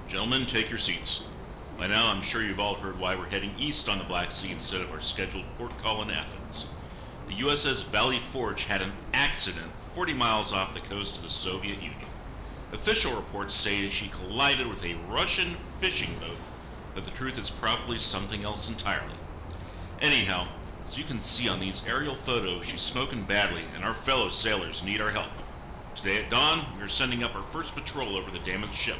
Gentlemen, take your seats. By now, I'm sure you've all heard why we're heading east on the Black Sea instead of our scheduled port call in Athens. The USS Valley Forge had an accident 40 miles off the coast of the Soviet Union. Official reports say she collided with a Russian fishing boat, but the truth is probably something else entirely. Anyhow, as you can see on these aerial photos, she's smoking badly, and our fellow sailors need our help. Today at dawn, we are sending up our first patrol over the damaged ship.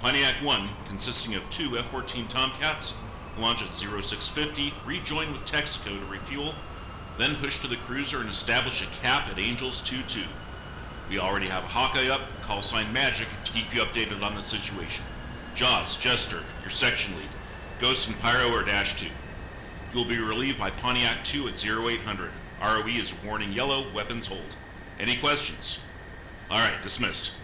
Pontiac 1, consisting of 2 F-14 Tomcats, launch at 0650, rejoin with Texaco to refuel, then push to the cruiser and establish a cap at Angels 2-2. We already have a Hawkeye up, call sign Magic, to keep you updated on the situation. Jaws, Jester, your section lead. Ghost and Pyro are Dash 2. You will be relieved by Pontiac 2 at 0800. ROE is warning yellow, weapons hold. Any questions? Alright, dismissed.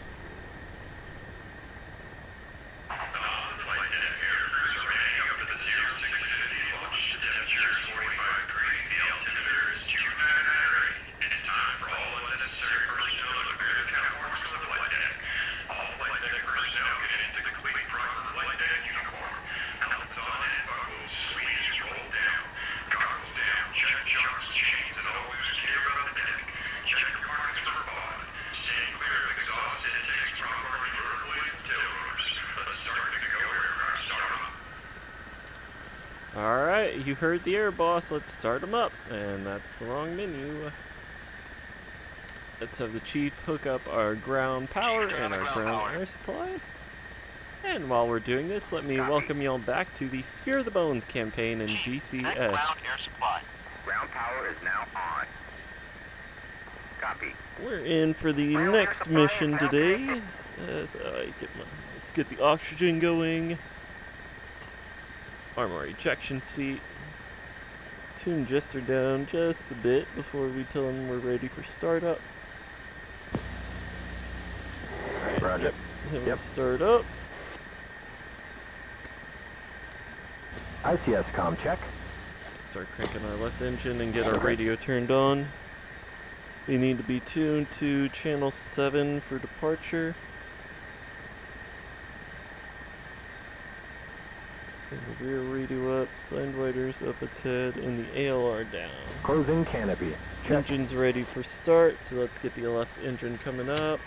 Alright, you heard the air boss, let's start him up. And that's the wrong menu. Let's have the chief hook up our ground power and our ground air supply. And while we're doing this, let me welcome y'all back to the Fear the Bones campaign in DCS. Ground air supply. Ground power is now on. Copy. We're in for the next mission today. Let's get the oxygen going. Armor ejection seat. Tune Jester down just a bit before we tell him we're ready for startup. Roger. Then we'll start up. ICS comm check. Start cranking our left engine and get our radio turned on. We need to be tuned to channel 7 for departure. And the rear radio up, Sindwiders up a tad, and the ALR down. Closing canopy. Check. Engine's ready for start, so let's get the left engine coming up.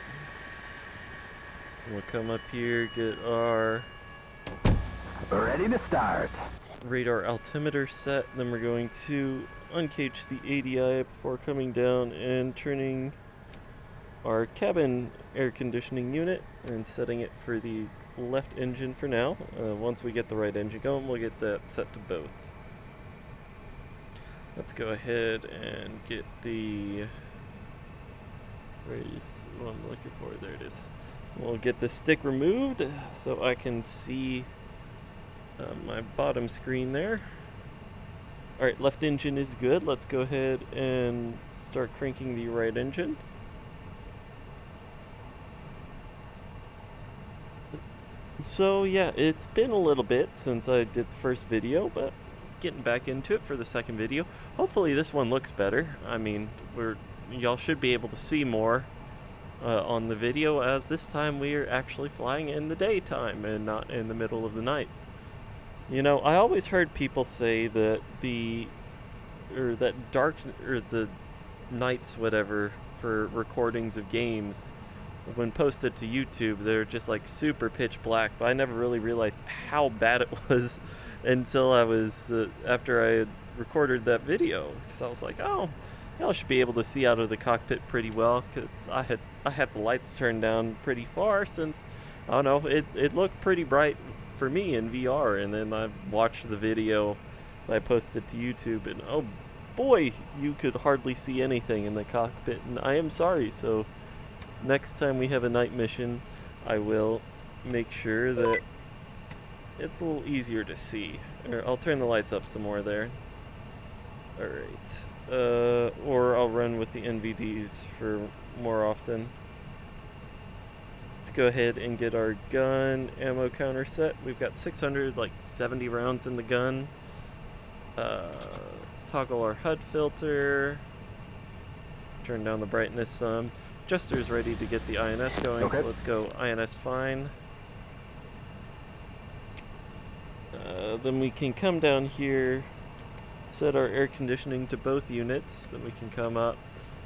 We'll come up here, get our Ready to start. radar altimeter set, then we're going to uncage the ADI before coming down and turning our cabin air conditioning unit and setting it for the left engine for now. Once we get the right engine going, we'll get that set to both. Let's go ahead and get the... where is what I'm looking for? There it is. We'll get the stick removed so I can see my bottom screen there. Alright, left engine is good. Let's go ahead and start cranking the right engine. So yeah, it's been a little bit since I did the first video, but getting back into it for the second video. Hopefully this one looks better. I mean, y'all should be able to see more on the video, as this time we are actually flying in the daytime and not in the middle of the night. You know, I always heard people say that the nights, whatever, for recordings of games, when posted to YouTube, they're just like super pitch black, but I never really realized how bad it was until I was, after I had recorded that video, because I was like, oh, y'all should be able to see out of the cockpit pretty well, because I had the lights turned down pretty far, since, I don't know, it looked pretty bright for me in VR, and then I watched the video that I posted to YouTube, and oh boy, you could hardly see anything in the cockpit, and I am sorry. So next time we have a night mission, I will make sure that it's a little easier to see. Or I'll turn the lights up some more there. Alright. Or I'll run with the NVDs for more often. Let's go ahead and get our gun ammo counter set. We've got 670 rounds in the gun. Toggle our HUD filter. Turn down the brightness some. Jester's ready to get the INS going, okay. So let's go INS fine. Then we can come down here, set our air conditioning to both units. Then we can come up,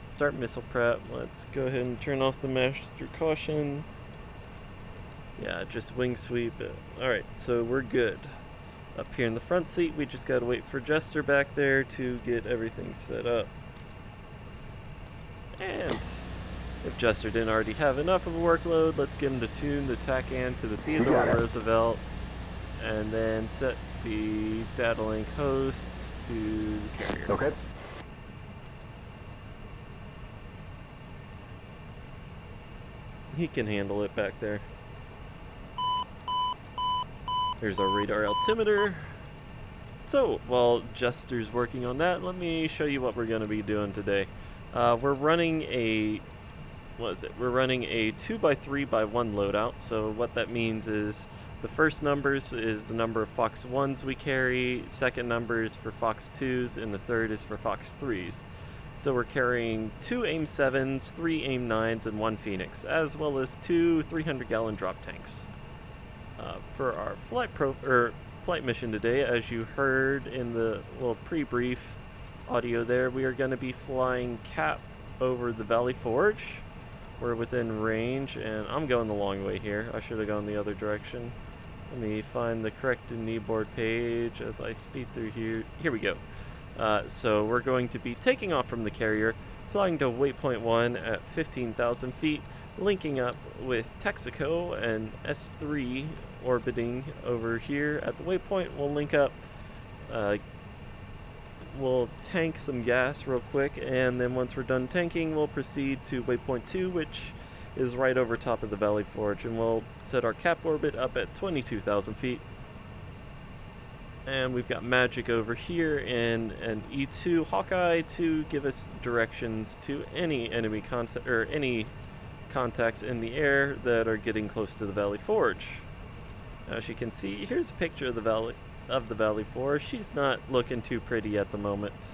start missile prep. Let's go ahead and turn off the master caution. Yeah, just wing sweep it. Alright, so we're good. Up here in the front seat, we just gotta wait for Jester back there to get everything set up. And if Jester didn't already have enough of a workload, let's get him to tune the TACAN to the Theodore Roosevelt, and then set the data link host to the carrier. Okay. He can handle it back there. Here's our radar altimeter. So, while Jester's working on that, let me show you what we're going to be doing today. We're running a, We're running a 2x3x1 loadout. So what that means is the first numbers is the number of Fox 1s we carry, second number is for Fox 2s, and the third is for Fox 3s. So we're carrying 2 AIM-7s, 3 AIM-9s, and 1 Phoenix, as well as 2 300-gallon drop tanks. For our flight mission today, as you heard in the little pre-brief audio there, we are going to be flying CAP over the Valley Forge. We're within range, and I'm going the long way here. I should have gone the other direction. Let me find the correct Neigbors page as I speed through here. Here we go. So we're going to be taking off from the carrier, flying to waypoint 1 at 15,000 feet, linking up with Texaco and S3 orbiting over here at the waypoint. We'll link up, we'll tank some gas real quick, and then once we're done tanking, we'll proceed to waypoint 2, which is right over top of the Valley Forge, and we'll set our cap orbit up at 22,000 feet. And we've got Magic over here and an E2 Hawkeye to give us directions to any enemy contact or any contacts in the air that are getting close to the Valley Forge. As you can see, here's a picture of the Valley Forge. She's not looking too pretty at the moment.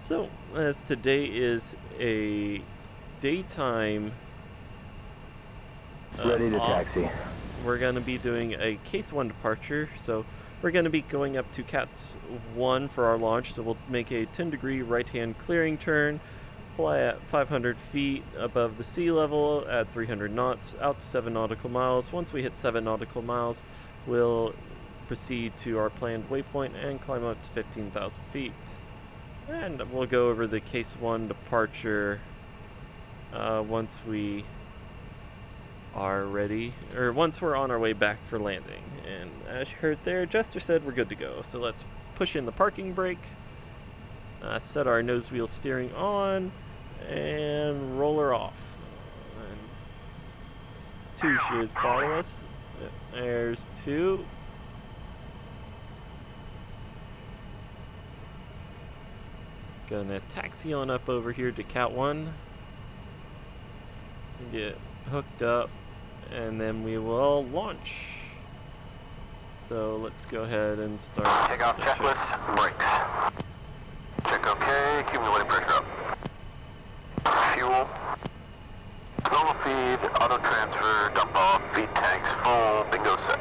So, as today is a daytime Ready to taxi. we're going to be doing a case 1 departure. So we're going to be going up to CATS 1 for our launch. So we'll make a 10-degree right-hand clearing turn, fly at 500 feet above the sea level at 300 knots, out to 7 nautical miles. Once we hit 7 nautical miles, we'll proceed to our planned waypoint and climb up to 15,000 feet. And we'll go over the case 1 departure once we are ready, or once we're on our way back for landing. And as you heard there, Jester said we're good to go. So let's push in the parking brake, set our nose wheel steering on, and roll her off. And 2 should follow us. There's 2. Gonna taxi on up over here to Cat 1. Get hooked up, and then we will launch. So let's go ahead and start. Takeoff checklist, brakes. Check okay, accumulating pressure up. Fuel. Normal feed, auto transfer, dump off, feed tanks full, bingo set.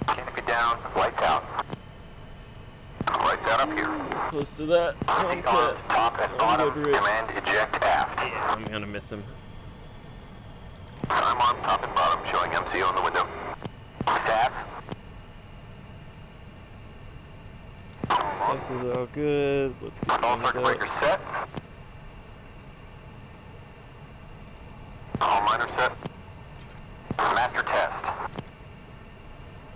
Canopy down, lights out. Lights out up here. Close to that. So I'm Seat arms, top and bottom, good, Rick. command eject aft. Yeah, I'm gonna miss him. Time arm, top and bottom, showing MCO in the window. SAS. This is all good. Let's get All things circuit up. breakers set. All miners set. Master test.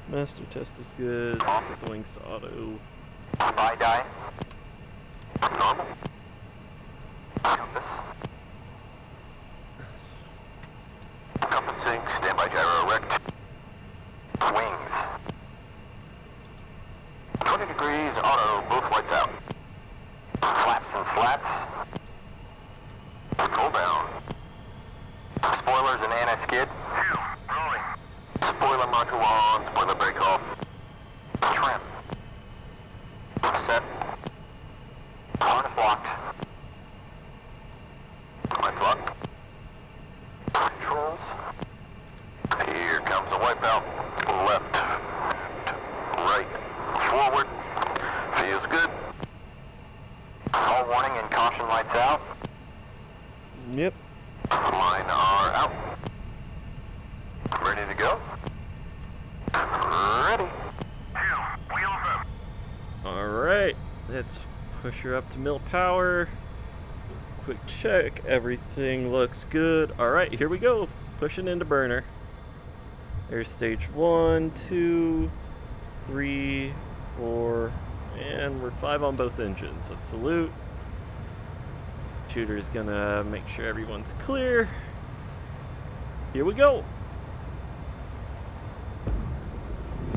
Master test is good. Let's set the wings to auto. By die. Normal. Compass. Compass sync, standby gyro erect. Wings. 20 degrees, auto, both lights out. Flaps and slats. Pull down. Spoilers and anti-skid. Rolling. Spoiler module on, spoiler brake off. Trim. Set. Harness locked. Lights locked. Controls. Here comes the wipeout. Left. Right. Ignition lights out. Yep. Line are out. Ready to go? Ready. Wheels up. Alright, let's push her up to mill power. Quick check, everything looks good. Alright, here we go. Pushing into burner. There's stage 1, 2, 3, 4, and we're 5 on both engines. Let's salute. Shooter's gonna make sure everyone's clear. Here we go.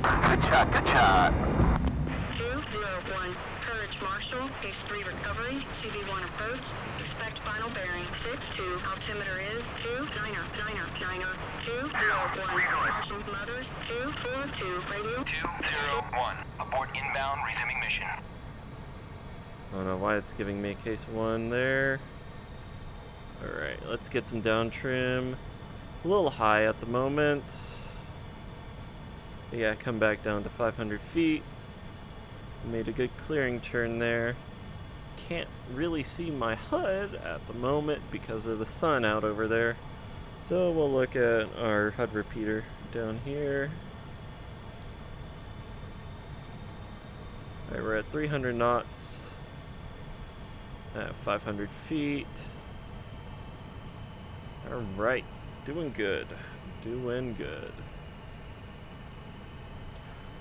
Good shot, good shot. 201, Courage Marshall, Phase 3 recovery, CV1 approach, expect final bearing, 62, altimeter is 29er, 201, Marshall Mothers, 242, radio, 201, abort inbound, resuming mission. I don't know why it's giving me a case 1 there. Alright, let's get some down trim. A little high at the moment. Yeah, come back down to 500 feet. Made a good clearing turn there. Can't really see my HUD at the moment because of the sun out over there. So we'll look at our HUD repeater down here. Alright, we're at 300 knots. At 500 feet. Alright, doing good. Doing good.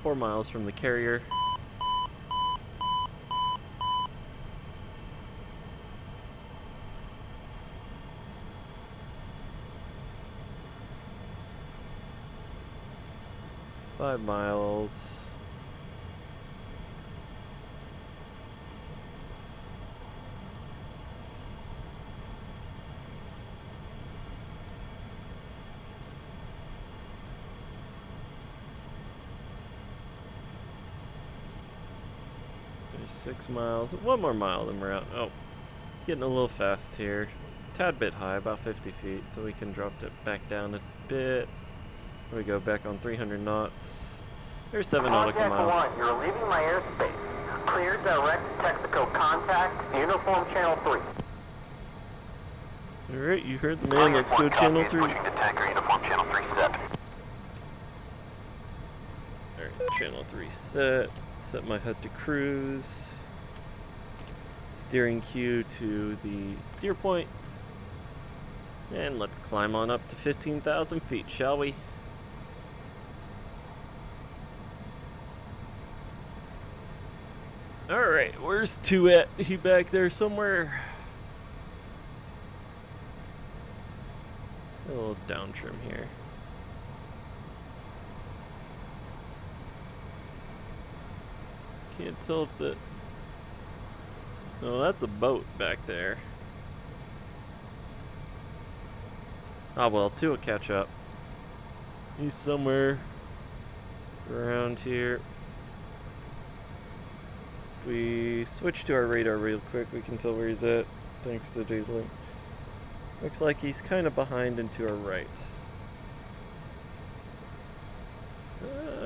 4 miles from the carrier. Five miles. There's 6 miles. 1 more mile, then we're out. Oh, getting a little fast here. Tad bit high, about 50 feet, so we can drop it back down a bit. There we go, back on 300 knots. There's 7 nautical miles. Contact 1, you're leaving my airspace. Clear direct Texaco contact, uniform channel 3. Alright, you heard the man. Let's go channel 3. Pushing to tanker, uniform channel 3 set. Alright, channel 3 set. Set my HUD to cruise. Steering cue to the steer point. And let's climb on up to 15,000 feet, shall we? Alright, where's 2 at? He back there somewhere. A little down trim here. Can't tell if that... No, that's a boat back there. Ah well, 2 will catch up. He's somewhere around here. If we switch to our radar real quick, we can tell where he's at, thanks to D-Link. Looks like he's kind of behind and to our right.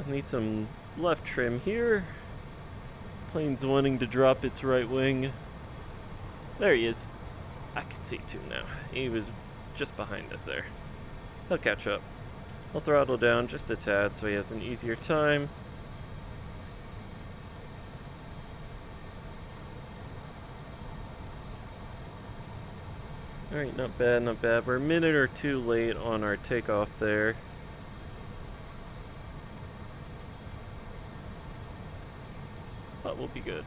Need some left trim here. Plane's wanting to drop its right wing. There he is. I can see 2 now. He was just behind us there. He'll catch up. I'll throttle down just a tad so he has an easier time. Alright, not bad, not bad. We're a minute or 2 late on our takeoff there. But we'll be good.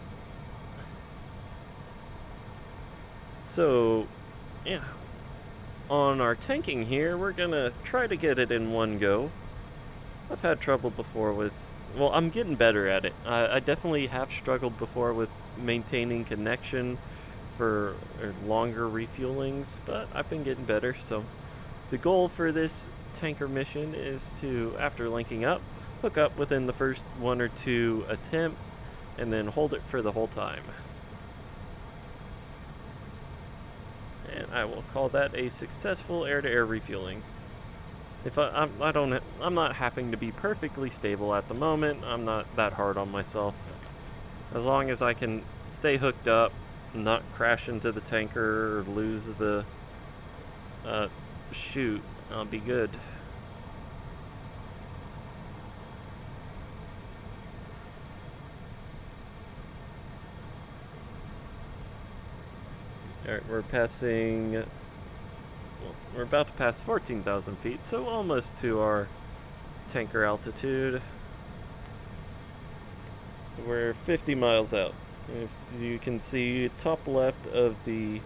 So, yeah. On our tanking here, we're gonna try to get it in one go. I've had trouble before with... Well, I'm getting better at it. I definitely have struggled before with maintaining connection for longer refuelings, but I've been getting better. So the goal for this tanker mission is to, after linking up, hook up within the first 1 or 2 attempts and then hold it for the whole time. And I will call that a successful air-to-air refueling. If I'm not having to be perfectly stable at the moment. I'm not that hard on myself. As long as I can stay hooked up not crash into the tanker or lose the chute, I'll be good. Alright, we're passing... Well, we're about to pass 14,000 feet, so almost to our tanker altitude. We're 50 miles out. If you can see, top left of the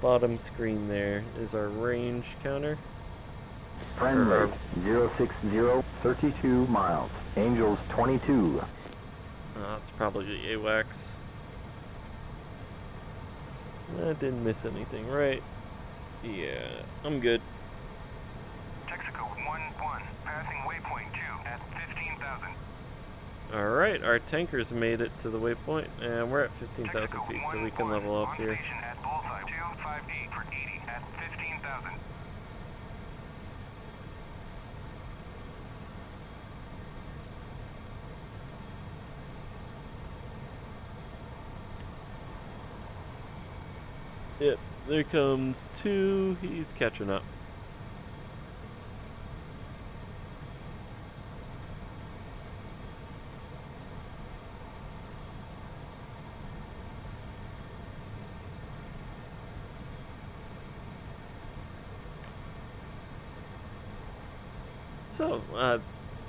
bottom screen there is our range counter. Friendly 060, 32 miles. Angels 22. That's probably the AWACS. I didn't miss anything, right? Yeah, I'm good. Texaco 1-1, passing waypoint 2 at 15,000. Alright, our tankers made it to the waypoint, and we're at 15,000 feet, so we can level off here. At bullseye 258 for 80 at 15,000. Yep, there comes 2. He's catching up. So,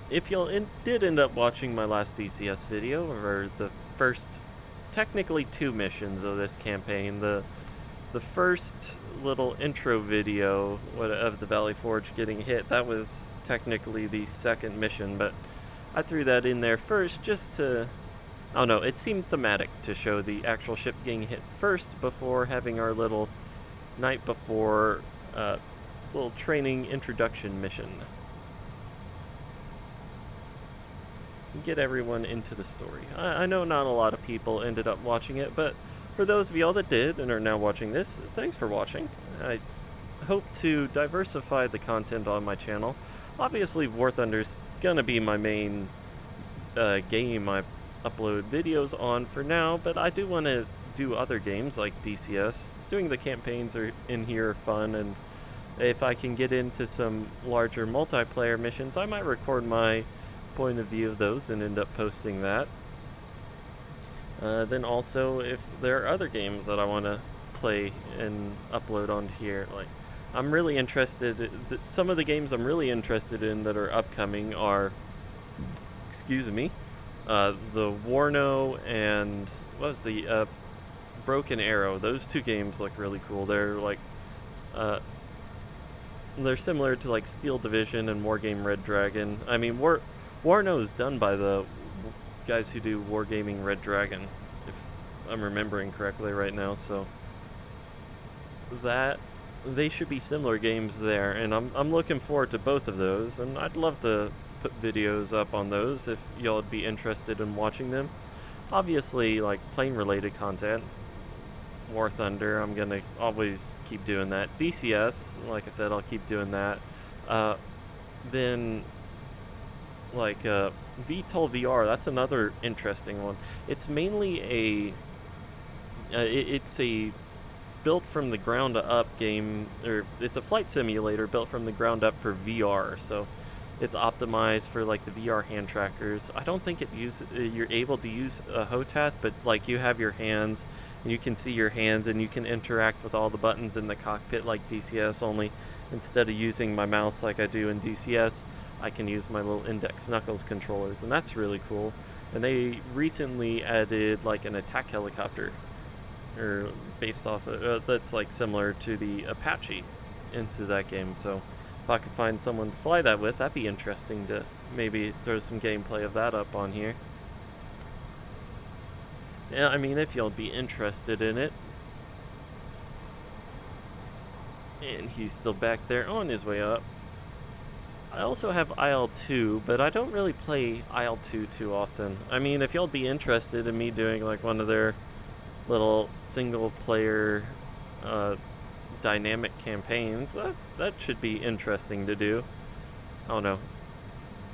if y'all did end up watching my last DCS video, or the first, technically 2 missions of this campaign, the first little intro video of the Valley Forge getting hit, that was technically the second mission, but I threw that in there first just to, I don't know, it seemed thematic to show the actual ship getting hit first before having our little night before little training introduction mission. Get everyone into the story. I know not a lot of people ended up watching it, but for those of y'all that did and are now watching this, thanks for watching. I hope to diversify the content on my channel. Obviously, War Thunder's gonna be my main game I upload videos on for now, but I do want to do other games like DCS. Doing the campaigns in here are fun, and if I can get into some larger multiplayer missions, I might record my point of view of those and end up posting that. Then also, if there are other games that I want to play and upload onto here, like I'm really interested, some of the games I'm really interested in that are upcoming are, excuse me, the Warno and what was the Broken Arrow. Those 2 games look really cool. They're like they're similar to like Steel Division and Wargame Red Dragon. I mean, Warno is done by the guys who do Wargaming Red Dragon, if I'm remembering correctly right now, so that they should be similar games there, and I'm looking forward to both of those, and I'd love to put videos up on those if y'all would be interested in watching them. Obviously, like plane related content, War Thunder, I'm gonna always keep doing that. DCS, like I said, I'll keep doing that. Then like VTOL VR, that's another interesting one. It's mainly it's a built from the ground up game, or it's a flight simulator built from the ground up for VR, so it's optimized for like the VR hand trackers. I don't think you're able to use a HOTAS, but like you have your hands and you can see your hands and you can interact with all the buttons in the cockpit like DCS, only instead of using my mouse like I do in DCS, I can use my little index knuckles controllers, and that's really cool. And they recently added like an attack helicopter, or based off of, that's like similar to the Apache into that game, so if I could find someone to fly that with, that'd be interesting to maybe throw some gameplay of that up on here. Yeah, I mean, if y'all be interested in it. And he's still back there on his way up. I also have IL-2, but I don't really play IL-2 too often. I mean, if y'all be interested in me doing like one of their little single player dynamic campaigns, that should be interesting to do. I don't know.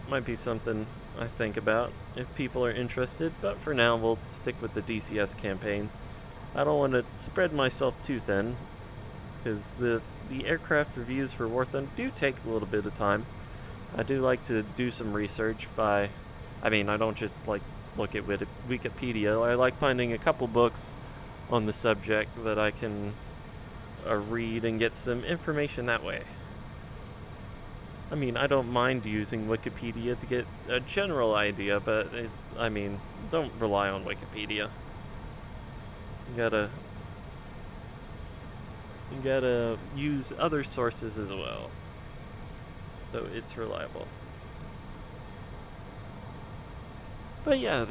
Might be something I think about if people are interested, but for now we'll stick with the DCS campaign. I don't want to spread myself too thin, because the aircraft reviews for War Thunder do take a little bit of time. I do like to do some research I don't just like look at Wikipedia. I like finding a couple books on the subject that I can read and get some information that way. I mean, I don't mind using Wikipedia to get a general idea, but don't rely on Wikipedia. You gotta use other sources as well, so it's reliable. But yeah,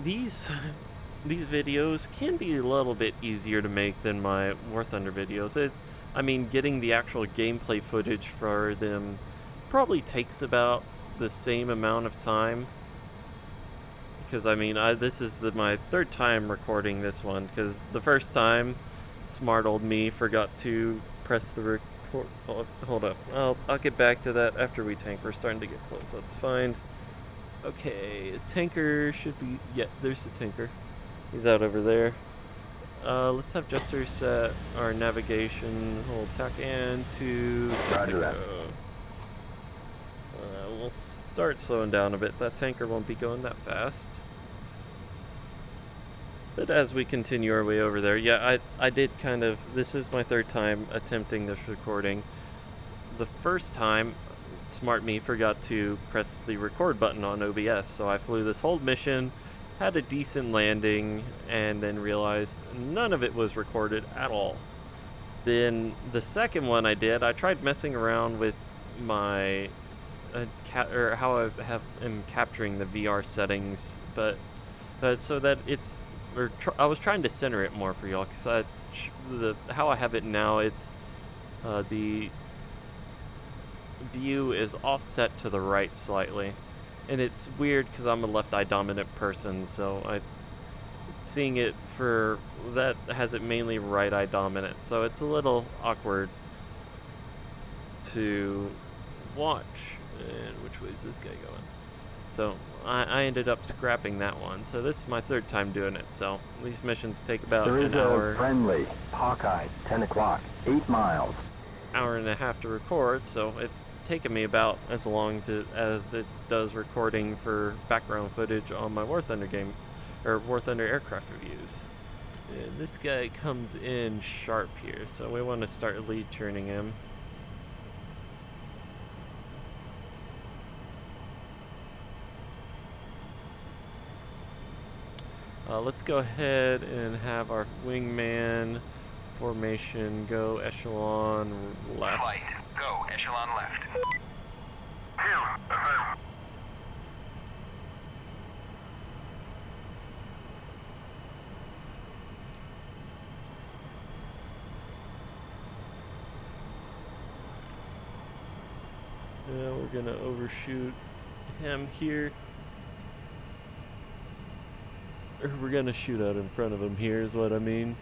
these videos can be a little bit easier to make than my War Thunder videos. Getting the actual gameplay footage for them probably takes about the same amount of time. Because this is my third time recording this one. Because the first time, smart old me forgot to press the record. Oh, hold up, I'll get back to that after we tank. We're starting to get close. Let's find. Okay, a tanker should be. Yeah, there's the tanker. He's out over there. Let's have Jester set our navigation. Hold tack and to Mexico. We'll start slowing down a bit. That tanker won't be going that fast. But as we continue our way over there, yeah, I did this is my third time attempting this recording. The first time, smart me forgot to press the record button on OBS, so I flew this whole mission, had a decent landing, and then realized none of it was recorded at all. Then the second one I tried messing around with my how I am capturing the VR settings, but so that I was trying to center it more for y'all, because how I have it now, it's the view is offset to the right slightly, and it's weird because I'm a left eye dominant person, so seeing it for that has it mainly right eye dominant, so it's a little awkward to watch. And which way is this guy going? So I ended up scrapping that one. So this is my third time doing it. So these missions take about an hour. There is a friendly Hawkeye, 10 o'clock, 8 miles. Hour and a half to record. So it's taken me about as long as it does recording for background footage on my War Thunder game, or War Thunder aircraft reviews. And this guy comes in sharp here, so we want to start lead turning him. Let's go ahead and have our wingman formation go echelon left. Flight, go echelon left. We're gonna overshoot him here. We're gonna shoot out in front of him here is what I mean.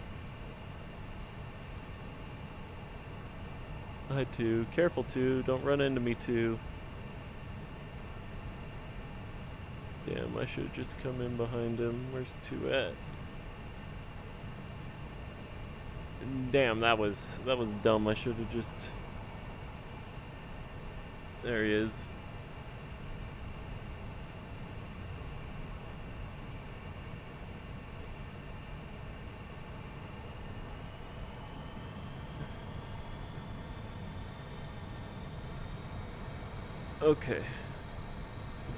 Hi, 2. Careful, 2. Don't run into me, 2. Damn, I should have just come in behind him. Where's 2 at? Damn, that was dumb. I should have just... There he is. Okay.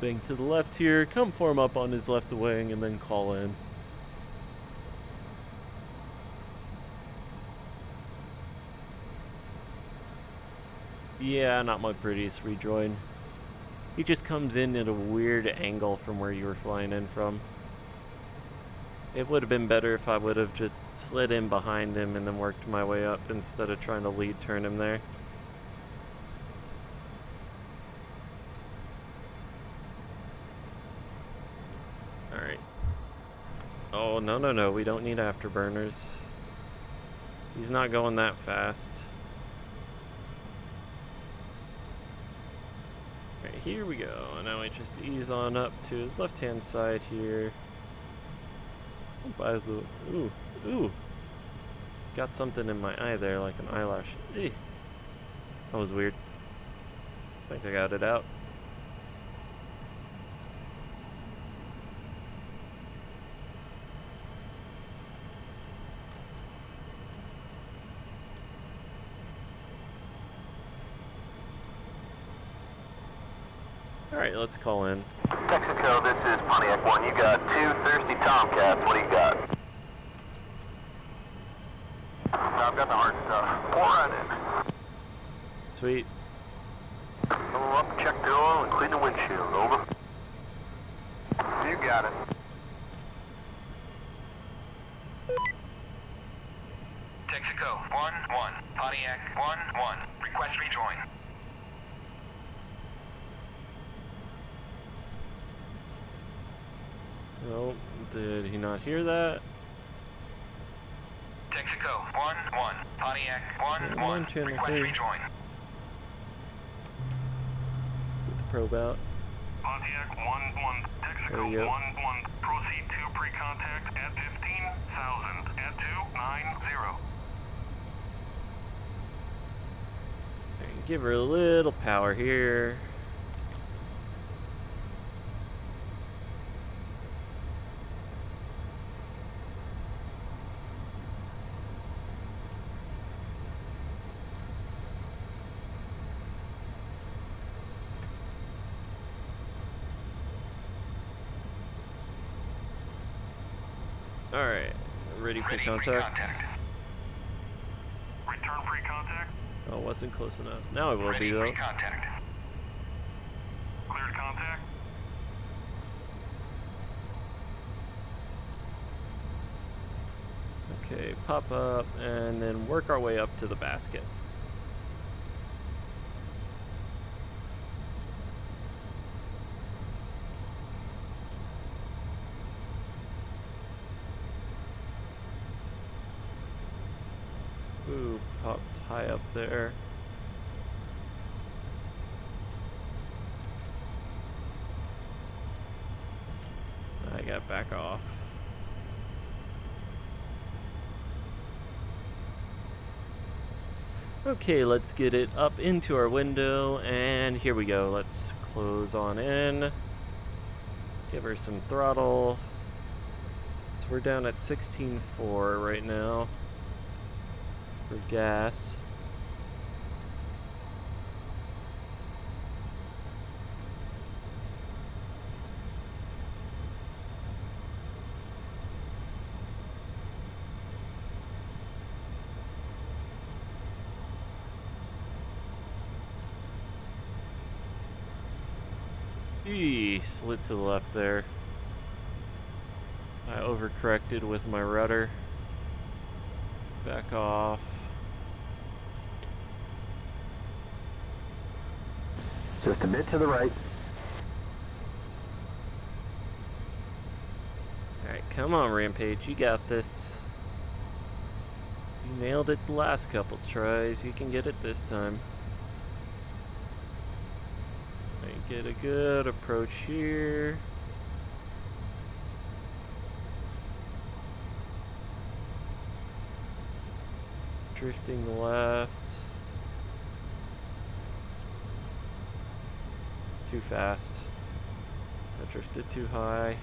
Bang to the left here. Come form up on his left wing and then call in. Yeah, not my prettiest rejoin. He just comes in at a weird angle from where you were flying in from. It would have been better if I would have just slid in behind him and then worked my way up instead of trying to lead turn him there. Alright. Oh, no, we don't need afterburners. He's not going that fast. Alright, here we go. And now we just ease on up to his left-hand side here. By the... Ooh. got something in my eye there, like an eyelash. Eeh. That was weird. I think I got it out. Alright, let's call in. Texaco, this is Pontiac 1. You got 2 thirsty Tomcats. What do you got? I've got the hard stuff. Pour right in. Sweet. Fill up, check the oil, and clean the windshield. Over. You got it. Texaco 1-1. Pontiac 1-1. Request rejoin. Oh, did he not hear that? Texaco 1-1. Pontiac One, 1-1. channel Request 3. rejoin. Get the probe out. Pontiac 1-1. There Texaco you go. 1-1. Proceed to pre-contact at 15,000 at 290. Alright, give her a little power here. Alright, ready for contact. Return pre-contact. Oh, wasn't close enough. Now I will Ready be though. pre-contact. Cleared contact. Okay, pop up and then work our way up to the basket. Ooh, popped high up there. I got back off. Okay, let's get it up into our window, and here we go. Let's close on in. Give her some throttle. So we're down at 16.4 right now for gas. Eee, slid to the left there. I overcorrected with my rudder. Back off. Just a bit to the right. Alright, come on, Rampage. You got this. You nailed it the last couple tries. You can get it this time. Alright, get a good approach here. Drifting left. Too fast. I drifted too high.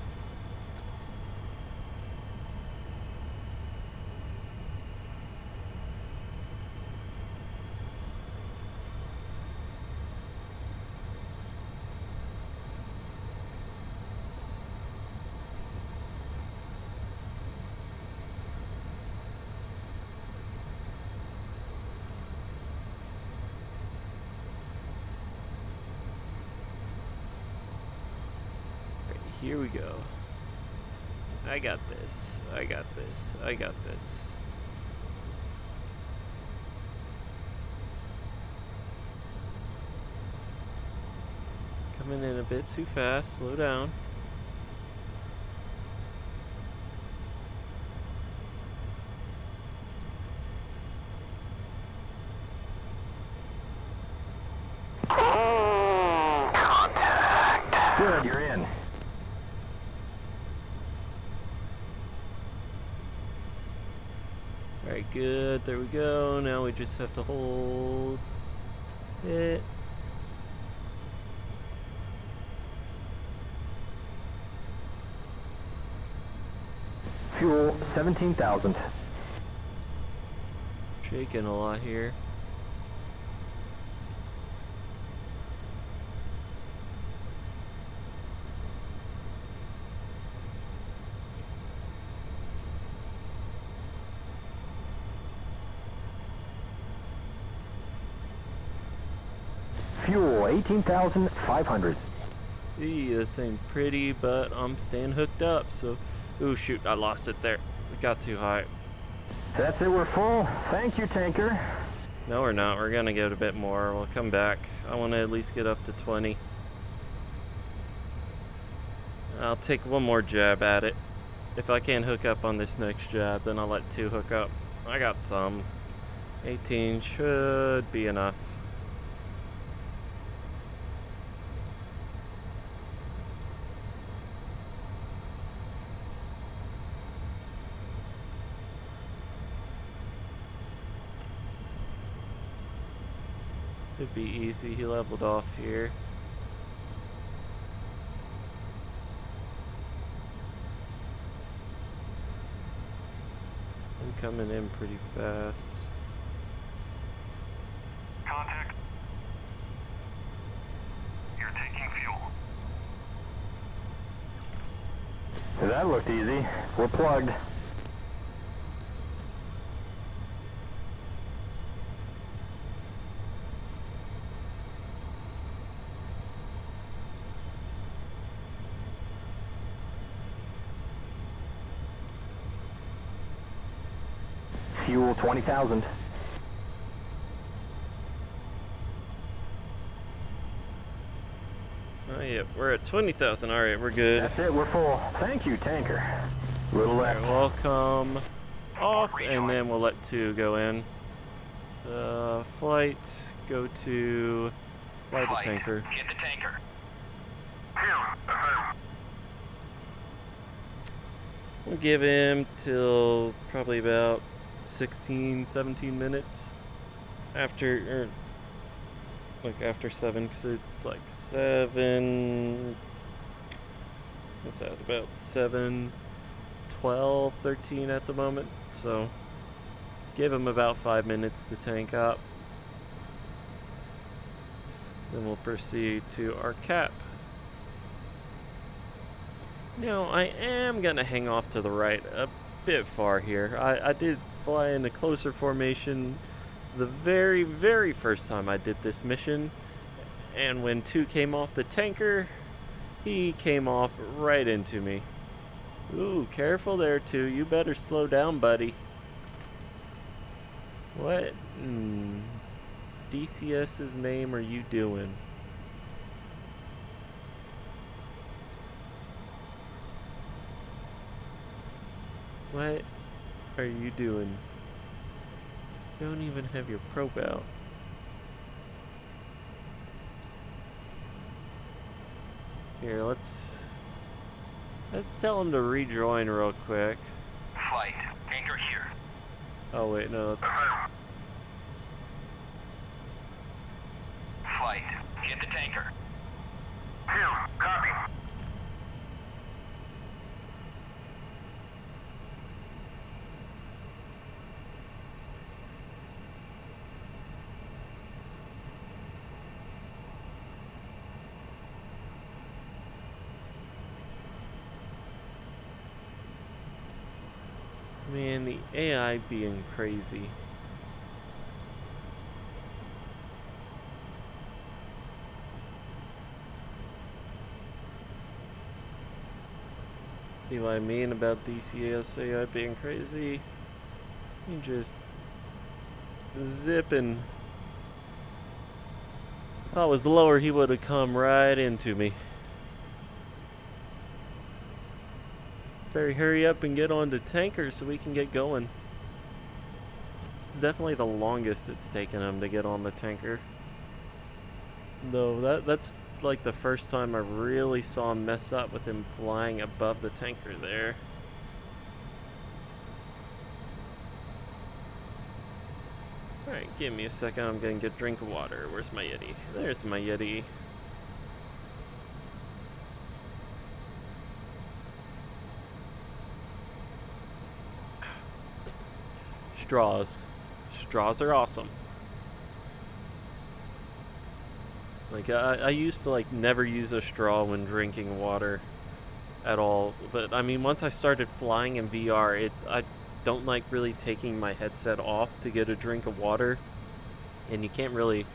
Here we go. I got this. I got this. I got this. Coming in a bit too fast. Slow down. Contact. Good, you're in. Alright, good. There we go. Now we just have to hold it. Fuel 17,000. Shaking a lot here. Fuel 18,500. This ain't pretty, but I'm staying hooked up, so... Ooh, shoot, I lost it there. It got too high. That's it, we're full. Thank you, tanker. No, we're not. We're gonna get a bit more. We'll come back. I want to at least get up to 20. I'll take one more jab at it. If I can't hook up on this next jab, then I'll let 2 hook up. I got some. 18 should be enough. Should be easy. He leveled off here. I'm coming in pretty fast. Contact. You're taking fuel. That looked easy. We're plugged. Fuel 20,000. Oh yeah, we're at 20,000. All right, we're good. That's it, we're full. Thank you, tanker. Little All left. right, we'll come off, and then we'll let 2 go in. Flight, go to fly the tanker. Get the tanker. We'll give him till probably about 16, 17 minutes after, after 7, because it's like 7, what's that, about 7, 12, 13 at the moment, so give him about 5 minutes to tank up. Then we'll proceed to our cap. Now, I am going to hang off to the right a bit far here. I did fly in a closer formation the very, very first time I did this mission. And when 2 came off the tanker, he came off right into me. Ooh, careful there, 2. You better slow down, buddy. What in DCS's name are you doing? What are you doing? You don't even have your probe out. Here, let's tell him to rejoin real quick. Flight. Anchor here. Oh wait, no, let's... Flight. Get the tanker. Copy. Man, the AI being crazy. See what I mean about DCS AI being crazy? You just zipping. If I was lower, he would have come right into me. Better hurry up and get on to tanker so we can get going. It's definitely the longest it's taken him to get on the tanker. Though that's like the first time I really saw him mess up with him flying above the tanker there. Alright, give me a second. I'm gonna get a drink of water. Where's my Yeti? There's my Yeti. Straws. Straws are awesome. Like, I used to, like, never use a straw when drinking water at all. But, I mean, once I started flying in VR, I don't like really taking my headset off to get a drink of water. And you can't really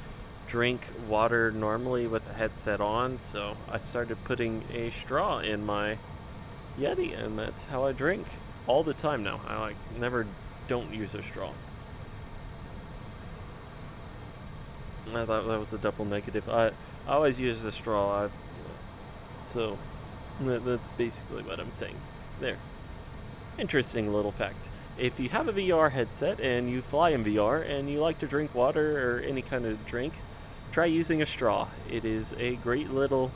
drink water normally with a headset on. So I started putting a straw in my Yeti, and that's how I drink all the time now. I, like, never don't use a straw. I thought that was a double negative. I always use a straw, so that's basically what I'm saying there. Interesting little fact. If you have a VR headset and you fly in VR and you like to drink water or any kind of drink, try using a straw. It is a great little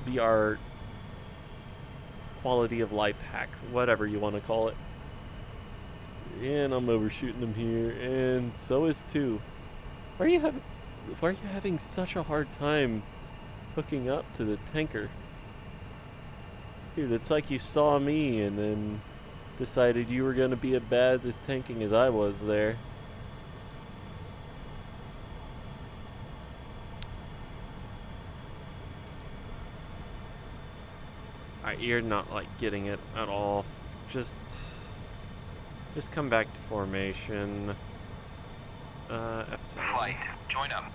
VR quality of life hack, whatever you want to call it. And I'm overshooting them here, and so is 2. Why are you having such a hard time hooking up to the tanker? Dude, it's like you saw me and then decided you were going to be as bad as tanking as I was there. Alright, you're not, like, getting it at all. Just come back to formation. F7. Flight, join up.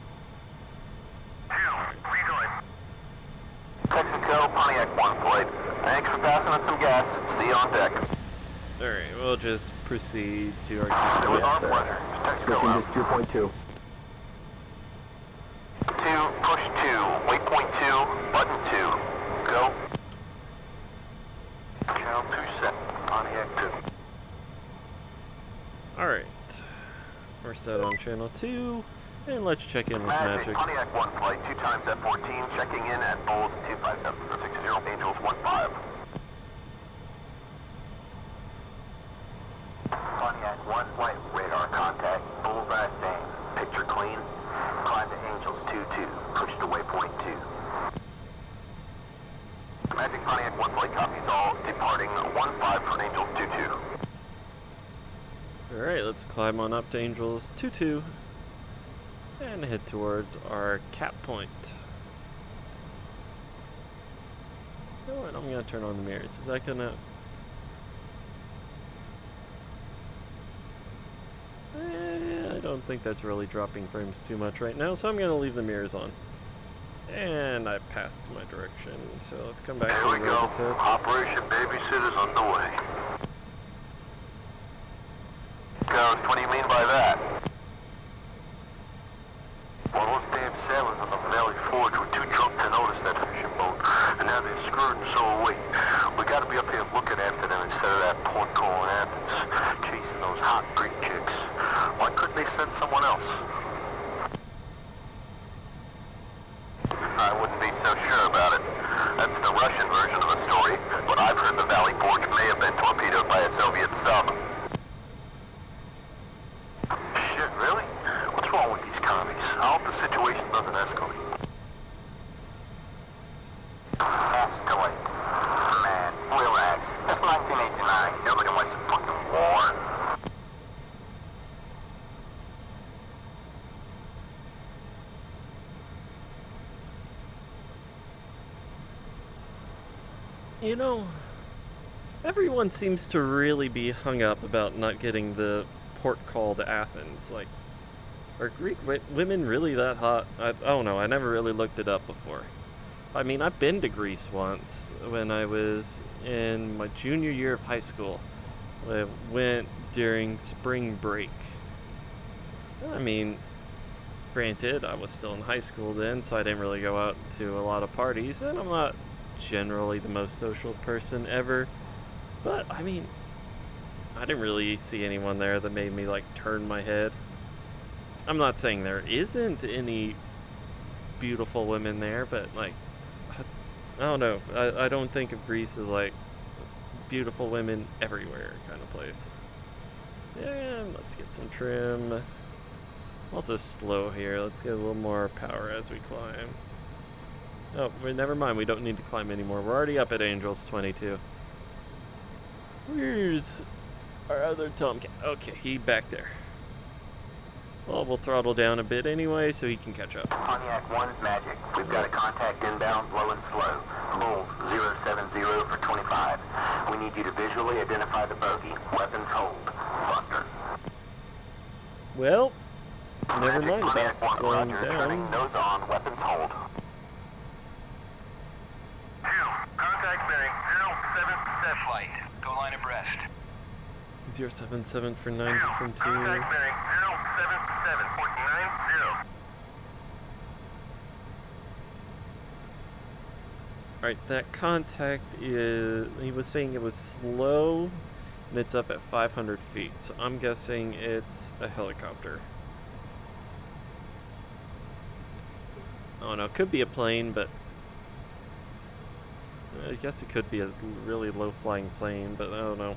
Texaco, Pontiac 1 flight. Thanks for passing us some gas. See you on deck. Alright, we'll just proceed to our It was our destination. pleasure. Texaco Switching out. to 2.2. 2, push 2, waypoint 2, button 2. Go. Channel 2 set, Pontiac 2. Alright. We're set on channel 2, and let's check in with Magic. Pontiac 1 flight, 2 times F14, checking in at Bulls 257, 60 Angels 15. Pontiac 1 flight, radar contact, bullseye same, picture clean, climb to Angels 22, push to waypoint 2. Magic Pontiac 1 flight copies all, departing 15 for Angels 22. Alright, let's climb on up to Angels 22 and head towards our cap point. You know what? I'm gonna turn on the mirrors. Is that gonna... I don't think that's really dropping frames too much right now, so I'm gonna leave the mirrors on. And I passed my direction, so let's come back to the Here we go. road. Operation Babysitter's underway. Ghost, what do you mean by that? Well, those damn sailors on the Valley Forge were too drunk to notice that fishing boat, and now they're screwed and so are we. We gotta be up here looking after them instead of that port calling Athens, chasing those hot Greek chicks. Why couldn't they send someone else? I wouldn't be so sure about it. That's the Russian version of the story, but I've heard the Valley Forge may have been torpedoed by a Soviet sub. Shit, really? What's wrong with these commies? I hope the situation doesn't escalate. Escalate? Man, relax. It's 1989. Nobody wants a fucking war. You know, everyone seems to really be hung up about not getting the port call to Athens. Like, are Greek women really that hot? I don't know. I never really looked it up before. I mean, I've been to Greece once when I was in my junior year of high school. I went during spring break. I mean, granted, I was still in high school then, so I didn't really go out to a lot of parties, and I'm not generally the most social person ever. But, I mean, I didn't really see anyone there that made me, like, turn my head. I'm not saying there isn't any beautiful women there, but, like, I don't know. I don't think of Greece as, like, beautiful women everywhere kind of place. And let's get some trim. Also slow here. Let's get a little more power as we climb. Oh, never mind. We don't need to climb anymore. We're already up at Angels 22. Where's our other Tomcat? Okay, he back there. Well, we'll throttle down a bit anyway so he can catch up. Pontiac 1's magic. We've got a contact inbound, low and slow. Hold 070 for 25. We need you to visually identify the bogey. Weapons hold. Buster. Well, never Magic mind Pontiac about 1, slowing Roger. Turning down. nose on. Weapons hold. 2, contact bearing 077 flight. Go line abreast. 077 for 90 from 2. Contact bearing 077.90. Alright, that contact is... He was saying it was slow, and it's up at 500 feet. So I'm guessing it's a helicopter. Oh no, it could be a plane, but... I guess it could be a really low-flying plane, but I don't know.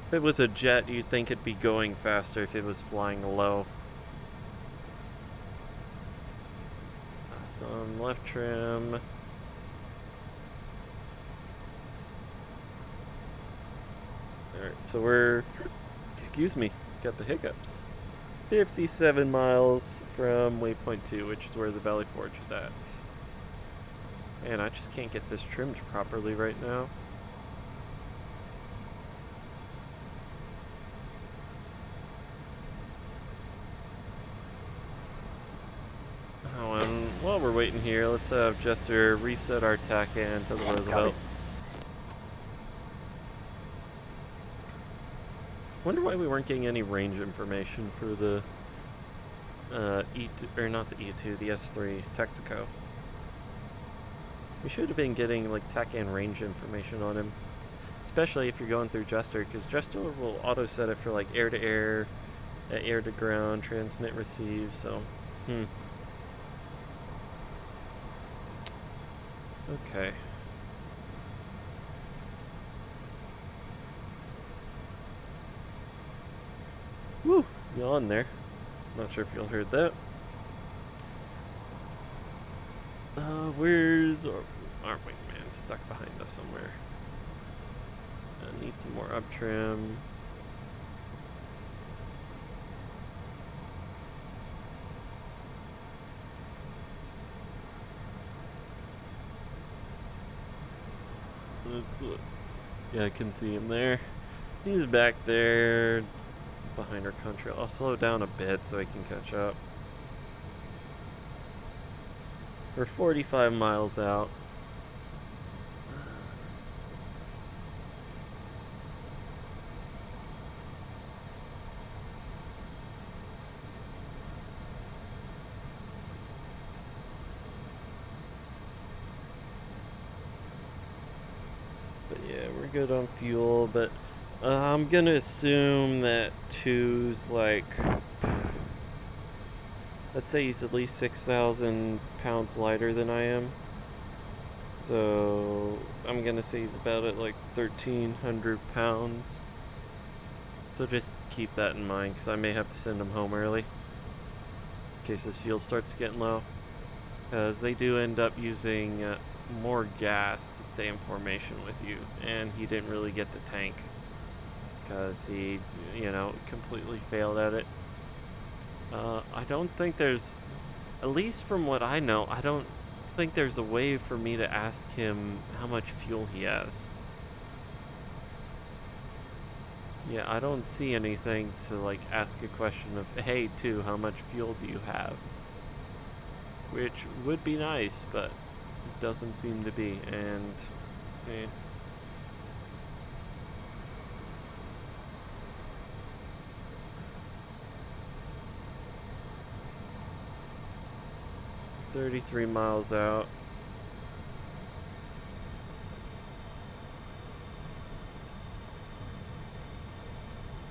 If it was a jet, you'd think it'd be going faster if it was flying low. That's on left trim. Alright, so we're... Excuse me, got the hiccups. 57 miles from waypoint 2, which is where the Valley Forge is at. Man, I just can't get this trimmed properly right now. Oh, and while we're waiting here, let's have Jester reset our TACAN to the Roosevelt. Wonder why we weren't getting any range information for the E2, or not the E2, the S3 Texaco. We should have been getting like TACAN range information on him, especially if you're going through Jester, because Jester will auto set it for like air to air, air to ground, transmit, receive. So, Okay. Woo! Yawn there. Not sure if y'all heard that. Where's our wingman? Stuck behind us somewhere. Need some more up trim. Let's look. Yeah, I can see him there. He's back there behind our contrail. I'll slow down a bit so I can catch up. We're 45 miles out. But yeah, we're good on fuel, but I'm gonna assume that 2's like, let's say he's at least 6,000 pounds lighter than I am. So I'm gonna say he's about at like 1,300 pounds. So just keep that in mind, because I may have to send him home early in case his fuel starts getting low. Because they do end up using more gas to stay in formation with you, and he didn't really get the tank because he, completely failed at it. I don't think there's, at least from what I know, I don't think there's a way for me to ask him how much fuel he has. Yeah, I don't see anything to like ask a question of, hey, 2, how much fuel do you have? Which would be nice, but it doesn't seem to be, and eh. We're 33 miles out.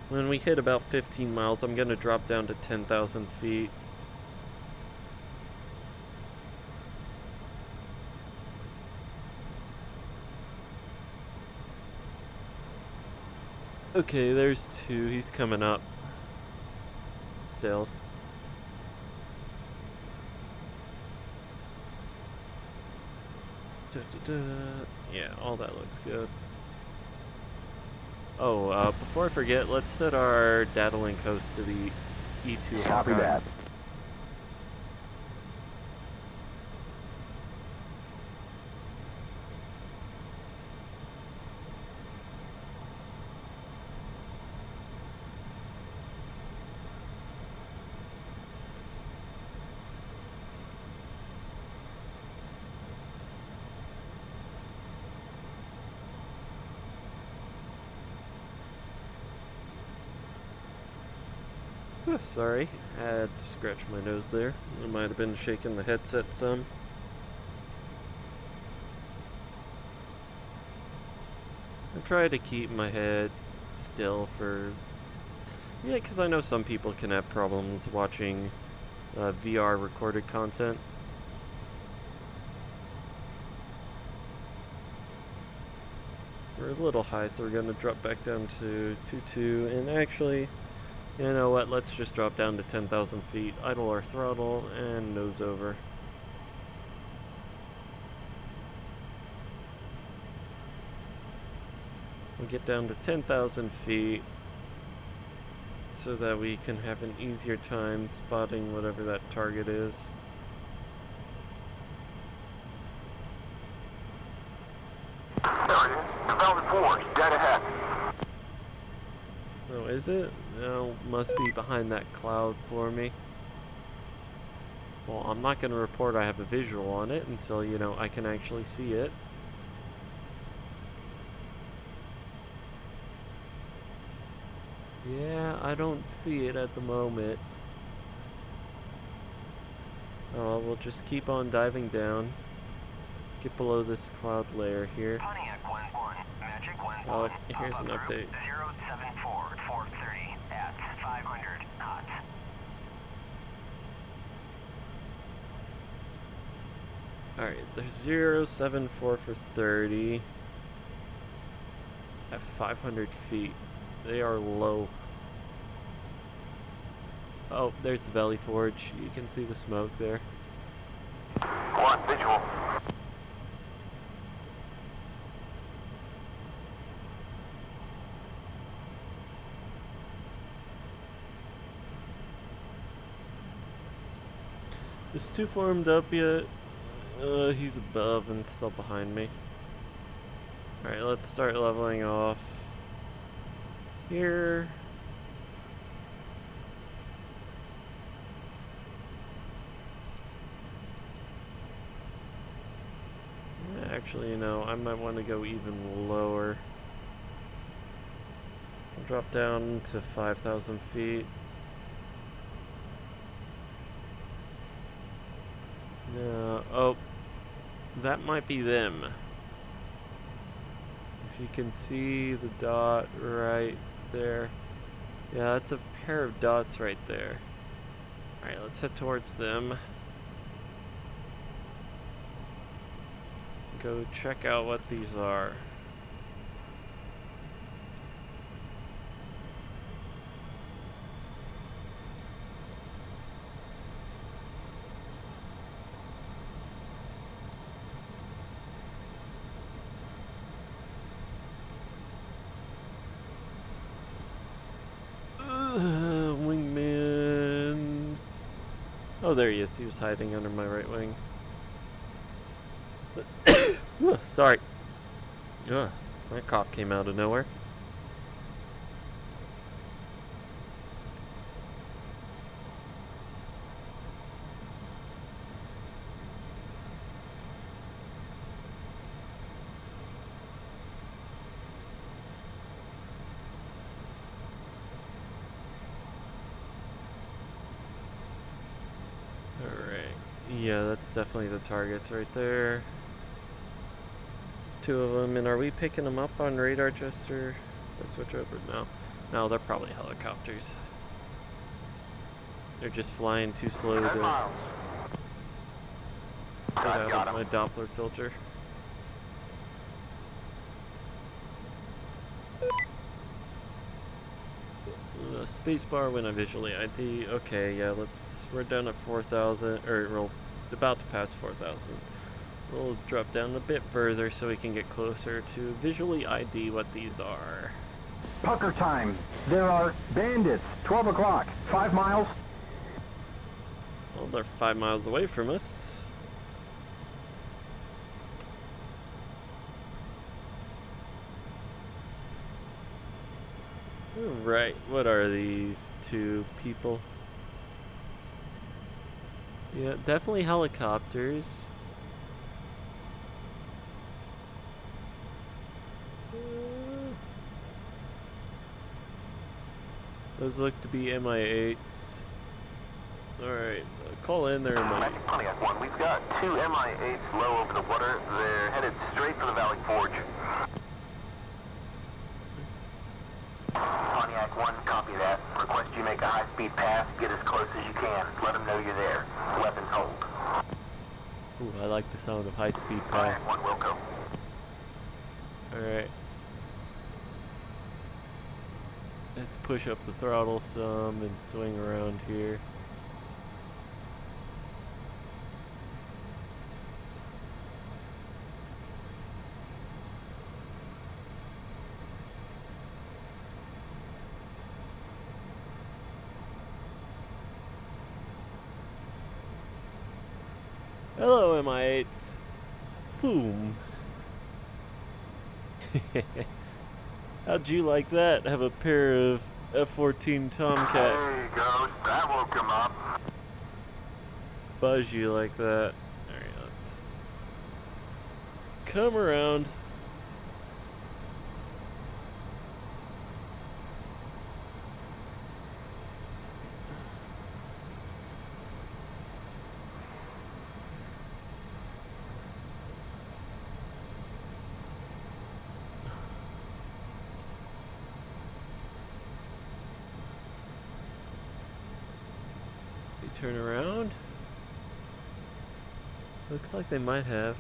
When we hit about 15 miles, I'm going to drop down to 10,000 feet. Okay, there's 2. He's coming up. Still. Yeah, all that looks good. Oh, before I forget, let's set our data link host to the E2 Copy Hawkeye. that. Sorry, I had to scratch my nose there. I might have been shaking the headset some. I try to keep my head still for... Yeah, because I know some people can have problems watching VR recorded content. We're a little high, so we're going to drop back down to 2.2, and actually... You know what, let's just drop down to 10,000 feet, idle our throttle, and nose over. We'll get down to 10,000 feet so that we can have an easier time spotting whatever that target is. There it is. The Valley Forge, dead ahead. Oh, is it? No, must be behind that cloud for me. Well, I'm not going to report I have a visual on it until, you know, I can actually see it. Yeah, I don't see it at the moment. Oh, we'll just keep on diving down. Get below this cloud layer here. Pontiac 1-1, Magic 1-1. Oh, here's an update. 074 430 at 500 knots. Alright, there's 074 for 30 at 500 feet. They are low. Oh, there's the Valley Forge. You can see the smoke there. One visual. Is 2 formed up yet? He's above and still behind me. Alright, let's start leveling off. Here. Actually, you know, I might want to go even lower. I'll drop down to 5,000 feet. No, oh, that might be them. If you can see the dot right there. Yeah, that's a pair of dots right there. Alright, let's head towards them. Go check out what these are. Wingman. Oh, there he is. He was hiding under my right wing. Ugh, sorry. Ugh, that cough came out of nowhere. Alright. Yeah, that's definitely the targets right there. 2 of them, and are we picking them up on radar, Chester? Let's switch over. No, they're probably helicopters. They're just flying too slow to 10 miles. get out Got of my him. Doppler filter. Spacebar when I visually ID. Okay, yeah, we're down at 4,000, or we're about to pass 4,000. We'll drop down a bit further so we can get closer to visually ID what these are. Pucker time. There are bandits. 12 o'clock. 5 miles. Well, they're 5 miles away from us. Alright, what are these two people? Yeah, definitely helicopters. Those look to be MI8s. Alright, call in their MI8s. Pontiac 1, we've got two MI8s low over the water. They're headed straight for the Valley Forge. Pontiac 1, copy that. Request you make a high-speed pass. Get as close as you can. Let them know you're there. Weapons hold. Ooh, I like the sound of high-speed Pontiac pass. 1, Wilco. Alright. Let's push up the throttle some and swing around here. Hello, MI8s. Foom. How'd you like that? Have a pair of F-14 Tomcats. There you go. That woke him up. Buzz you like that. Alright, let's come around. Turn around. Looks like they might have.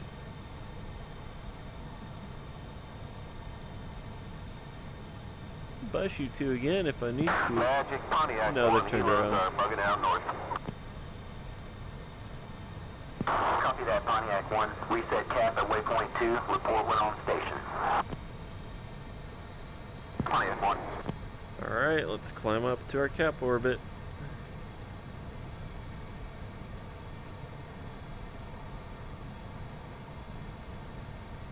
Buzz you two again if I need to. Magic Pontiac. No, 1, they've turned heroes around. are bugging out north. Copy that, Pontiac 1. Reset cap at waypoint 2. Report when on station. Pontiac 1. Alright, let's climb up to our cap orbit.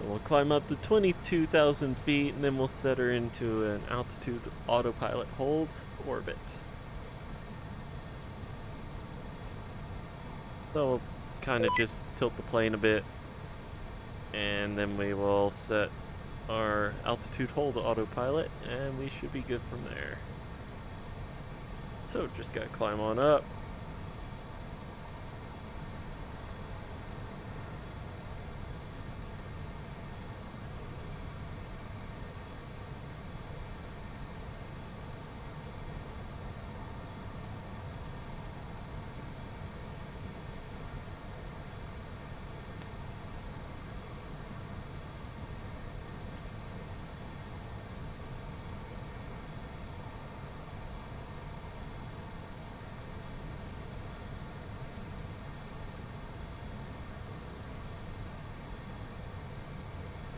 We'll climb up to 22,000 feet and then we'll set her into an altitude autopilot hold orbit. So we'll kind of just tilt the plane a bit and then we will set our altitude hold autopilot and we should be good from there. So just gotta climb on up.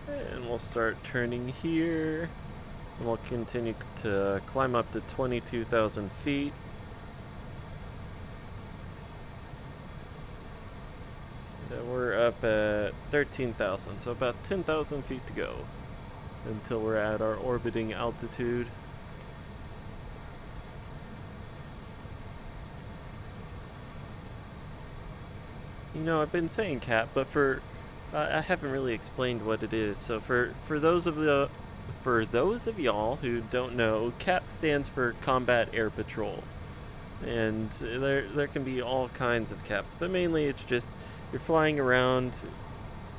And we'll start turning here. And we'll continue to climb up to 22,000 feet. And we're up at 13,000, so about 10,000 feet to go until we're at our orbiting altitude. You know, I've been saying CAP, but I haven't really explained what it is. So for those of y'all who don't know, CAP stands for Combat Air Patrol, and there can be all kinds of CAPs, but mainly it's just you're flying around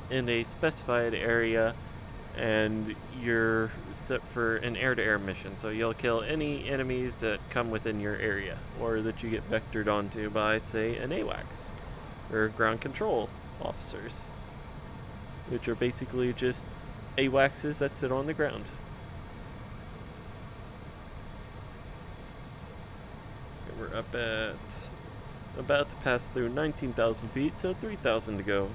in a specified area, and you're set for an air-to-air mission. So you'll kill any enemies that come within your area, or that you get vectored onto by, say, an AWACS or ground control officers, which are basically just AWACSs that sit on the ground. And we're up at about to pass through 19,000 feet, so 3,000 to go.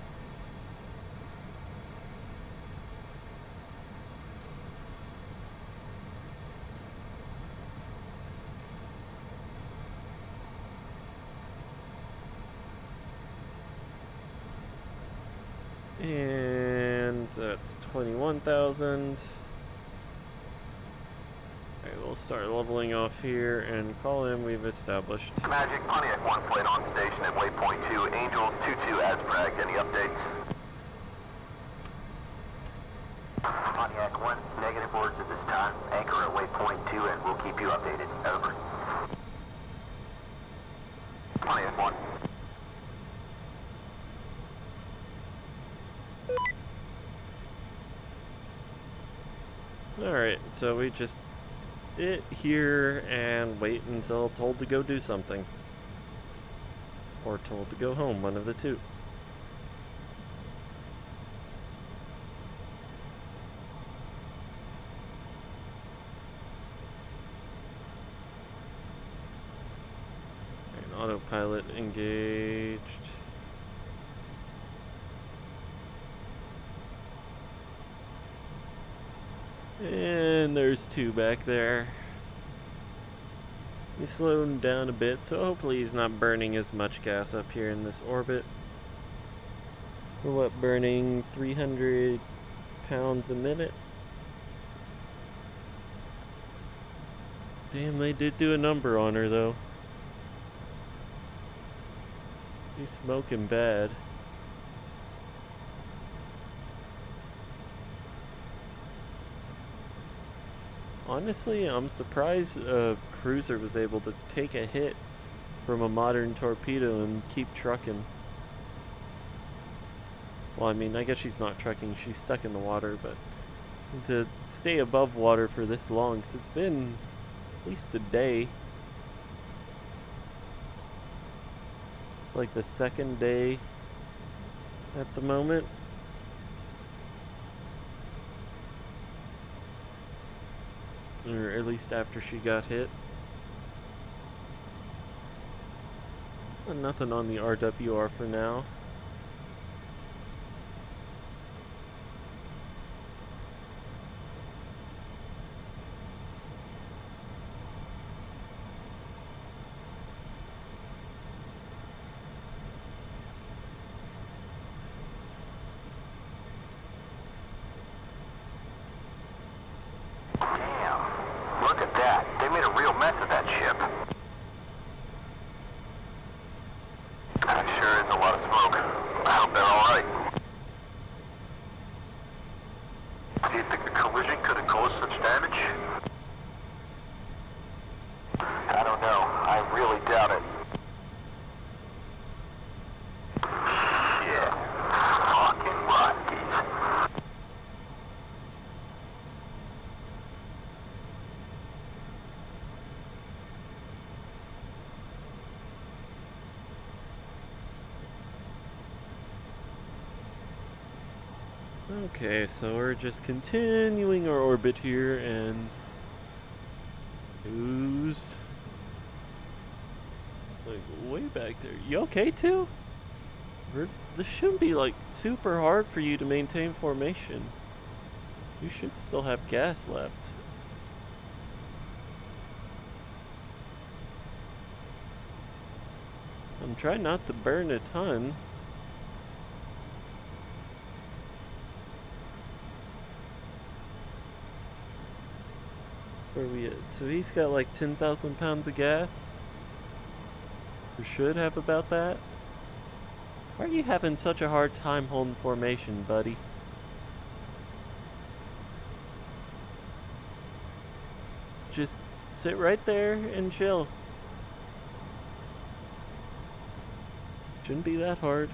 And that's 21,000. Alright, we'll start leveling off here and call in we've established. Magic, Pontiac 1 flight on station at waypoint 2, Angels 22 as pragged. Any updates? Pontiac 1, negative words at this time. Anchor at waypoint 2 and we'll keep you updated. Over. Pontiac 1. Alright, so we just sit here and wait until told to go do something. Or told to go home, one of the two. Alright, autopilot engaged. And there's two back there. We slowed him down a bit, so hopefully he's not burning as much gas up here in this orbit. We're what, burning 300 pounds a minute? Damn, they did do a number on her though. He's smoking bad. Honestly, I'm surprised a cruiser was able to take a hit from a modern torpedo and keep trucking. Well, I mean, I guess she's not trucking, she's stuck in the water, but to stay above water for this long, 'cause it's been at least a day. Like the second day at the moment. Or at least after she got hit. Nothing on the RWR for now. Look at that. They made a real mess of that ship. That sure is a lot of smoke. I hope they're alright. Do you think the collision could have caused such damage? I don't know. I really doubt it. Shit. Fucking Ruskies. Okay, so we're just continuing our orbit here, and who's like way back there? You okay too? This shouldn't be like super hard for you to maintain formation. You should still have gas left. I'm trying not to burn a ton. Where are we at? So he's got like 10,000 pounds of gas. We should have about that. Why are you having such a hard time holding formation, buddy? Just sit right there and chill. Shouldn't be that hard.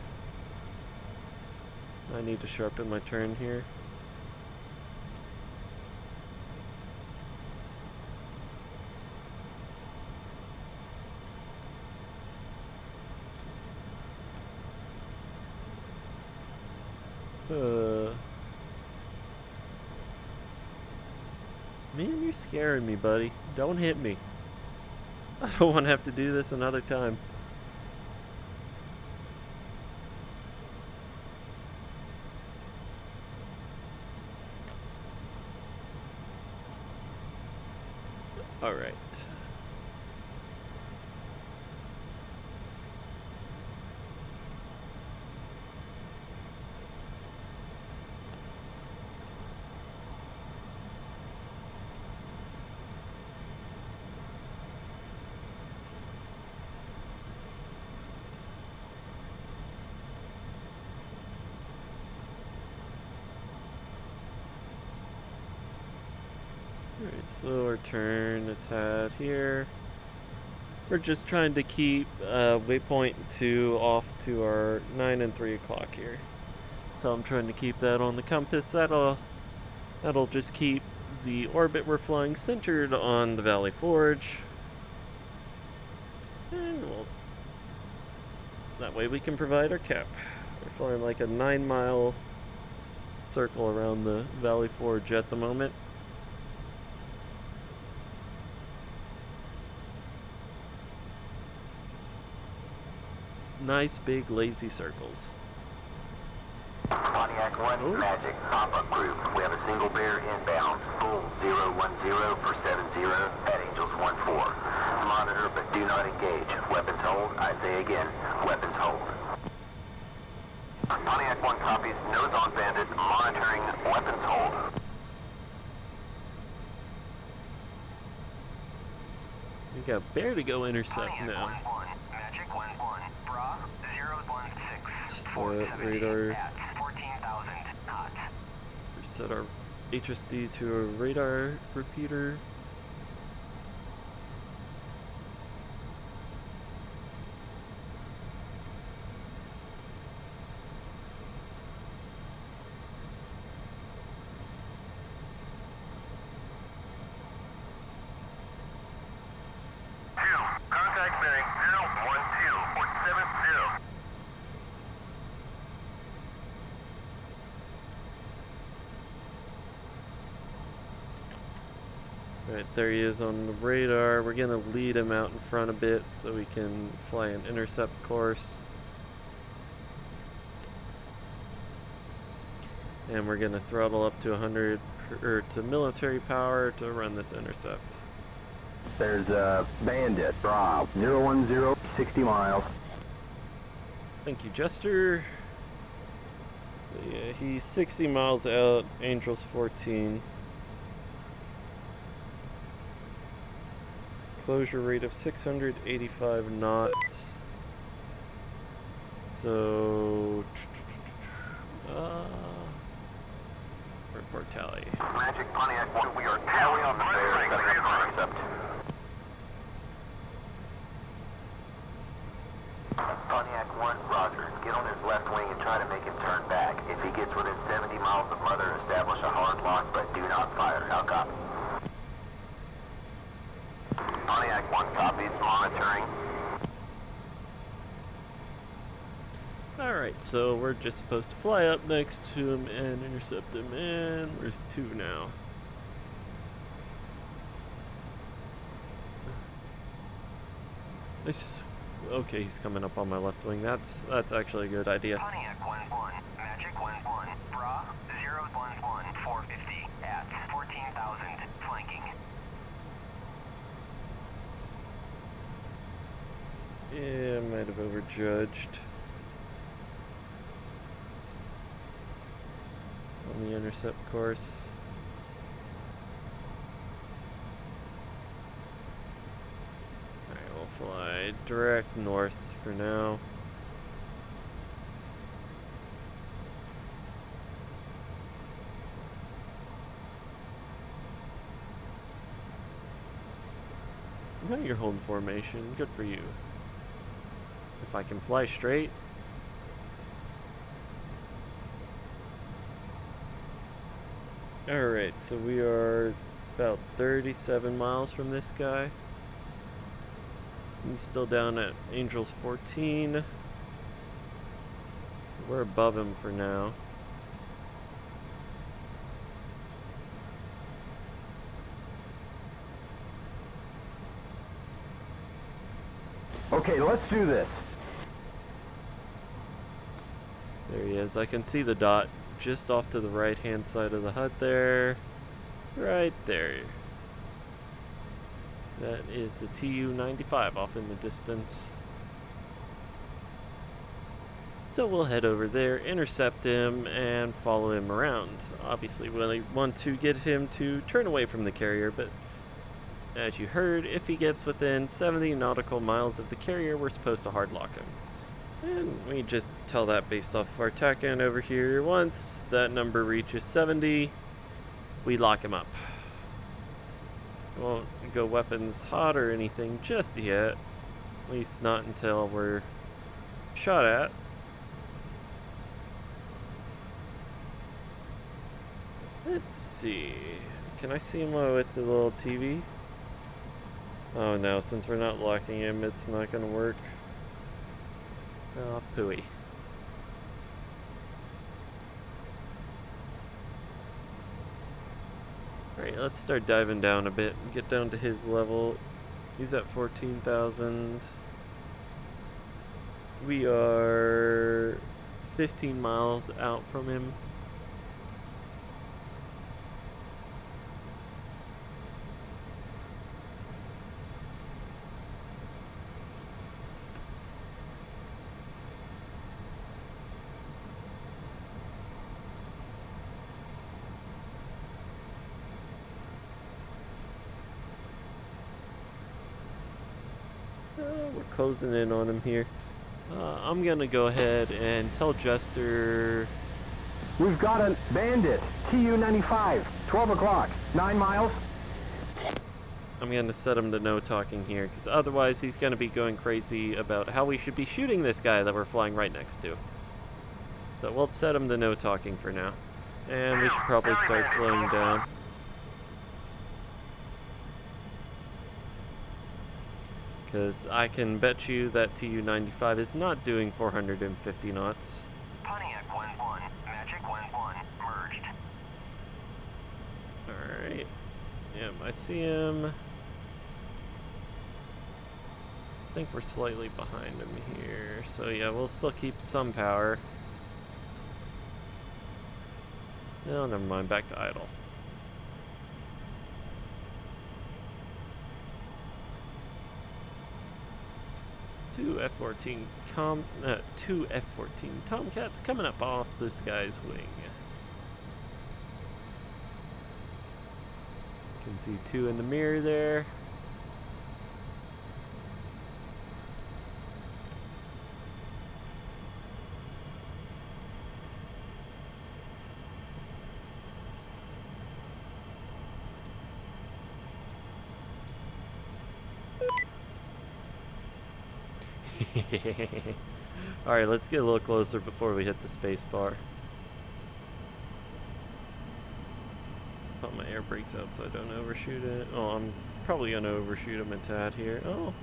I need to sharpen my turn here. Man, you're scaring me, buddy. Don't hit me. I don't want to have to do this another time. All right. Alright, slower turn a tad here. We're just trying to keep waypoint 2 off to our 9 and 3 o'clock here. So I'm trying to keep that on the compass. That'll just keep the orbit we're flying centered on the Valley Forge. And that way we can provide our cap. We're flying like a 9-mile circle around the Valley Forge at the moment. Nice big lazy circles. Pontiac 1, Oh. Magic, pop-up group. We have a single bear inbound. Full 010 for 70 at Angels 14. Monitor but do not engage. Weapons hold. I say again, weapons hold. Pontiac 1 copies. Nose on bandit. Monitoring. Weapons hold. We got bear to go intercept Pontiac now. 1-1, Magic 1-1, Bra 016, Set radar. at 14,000 knots. Set our HSD to a radar repeater. Contact bearing 012.70. Alright, there he is on the radar. We're gonna lead him out in front a bit so we can fly an intercept course. And we're gonna throttle up to 100 to military power to run this intercept. There's a bandit, Bra 010, 60 miles. Thank you, Jester. Yeah, he's 60 miles out, Angels 14. Closure rate of 685 knots. So, report tally. Magic Pontiac 1, we are tally on the bear, setting up for intercept. Pontiac 1, roger. Get on his left wing and try to make him turn back. If he gets within 70 miles of Mother, establish a hard lock, but do not fire. How copy? Pontiac 1 copies, monitoring. Alright, so we're just supposed to fly up next to him and intercept him, and where's 2 now? Okay, he's coming up on my left wing. That's actually a good idea. Pontiac 1-1, Magic 1-1, Bra 011, 450 at 14,000, flanking. Yeah, I might have overjudged on the intercept course. Alright, we'll fly direct north for now. Now you're holding formation. Good for you. If I can fly straight. Alright, so we are about 37 miles from this guy. He's still down at Angels 14. We're above him for now. Okay, let's do this. There he is. I can see the dot just off to the right hand side of the HUD there. Right there. That is the Tu-95 off in the distance. So we'll head over there, intercept him, and follow him around. Obviously, we want to get him to turn away from the carrier, but as you heard, if he gets within 70 nautical miles of the carrier, we're supposed to hard lock him. And we just tell that based off our TACAN over here. Once that number reaches 70, we lock him up. won't go weapons hot or anything just yet. At least not until we're shot at. Let's see. Can I see him with the little TV? Oh no, since we're not locking him, it's not gonna work. Oh, pooey. Alright, let's start diving down a bit and get down to his level. He's at 14,000. We are 15 miles out from him. We're closing in on him here. I'm gonna go ahead and tell Jester. We've got a bandit, TU-95, 12 o'clock, 9 miles. I'm gonna set him to no talking here, because otherwise he's gonna be going crazy about how we should be shooting this guy that we're flying right next to. So we'll set him to no talking for now. And we should probably start slowing down. Because I can bet you that TU-95 is not doing 450 knots. Pontiac 1-1, Magic 1-1, merged. Alright. Yep, I see him. I think we're slightly behind him here. So yeah, we'll still keep some power. No, never mind, back to idle. Two F-14 Tomcats coming up off this guy's wing. Can see two in the mirror there. Alright, let's get a little closer before we hit the space bar. Put my air brakes out so I don't overshoot it. Oh, I'm probably going to overshoot him a tad here. Oh.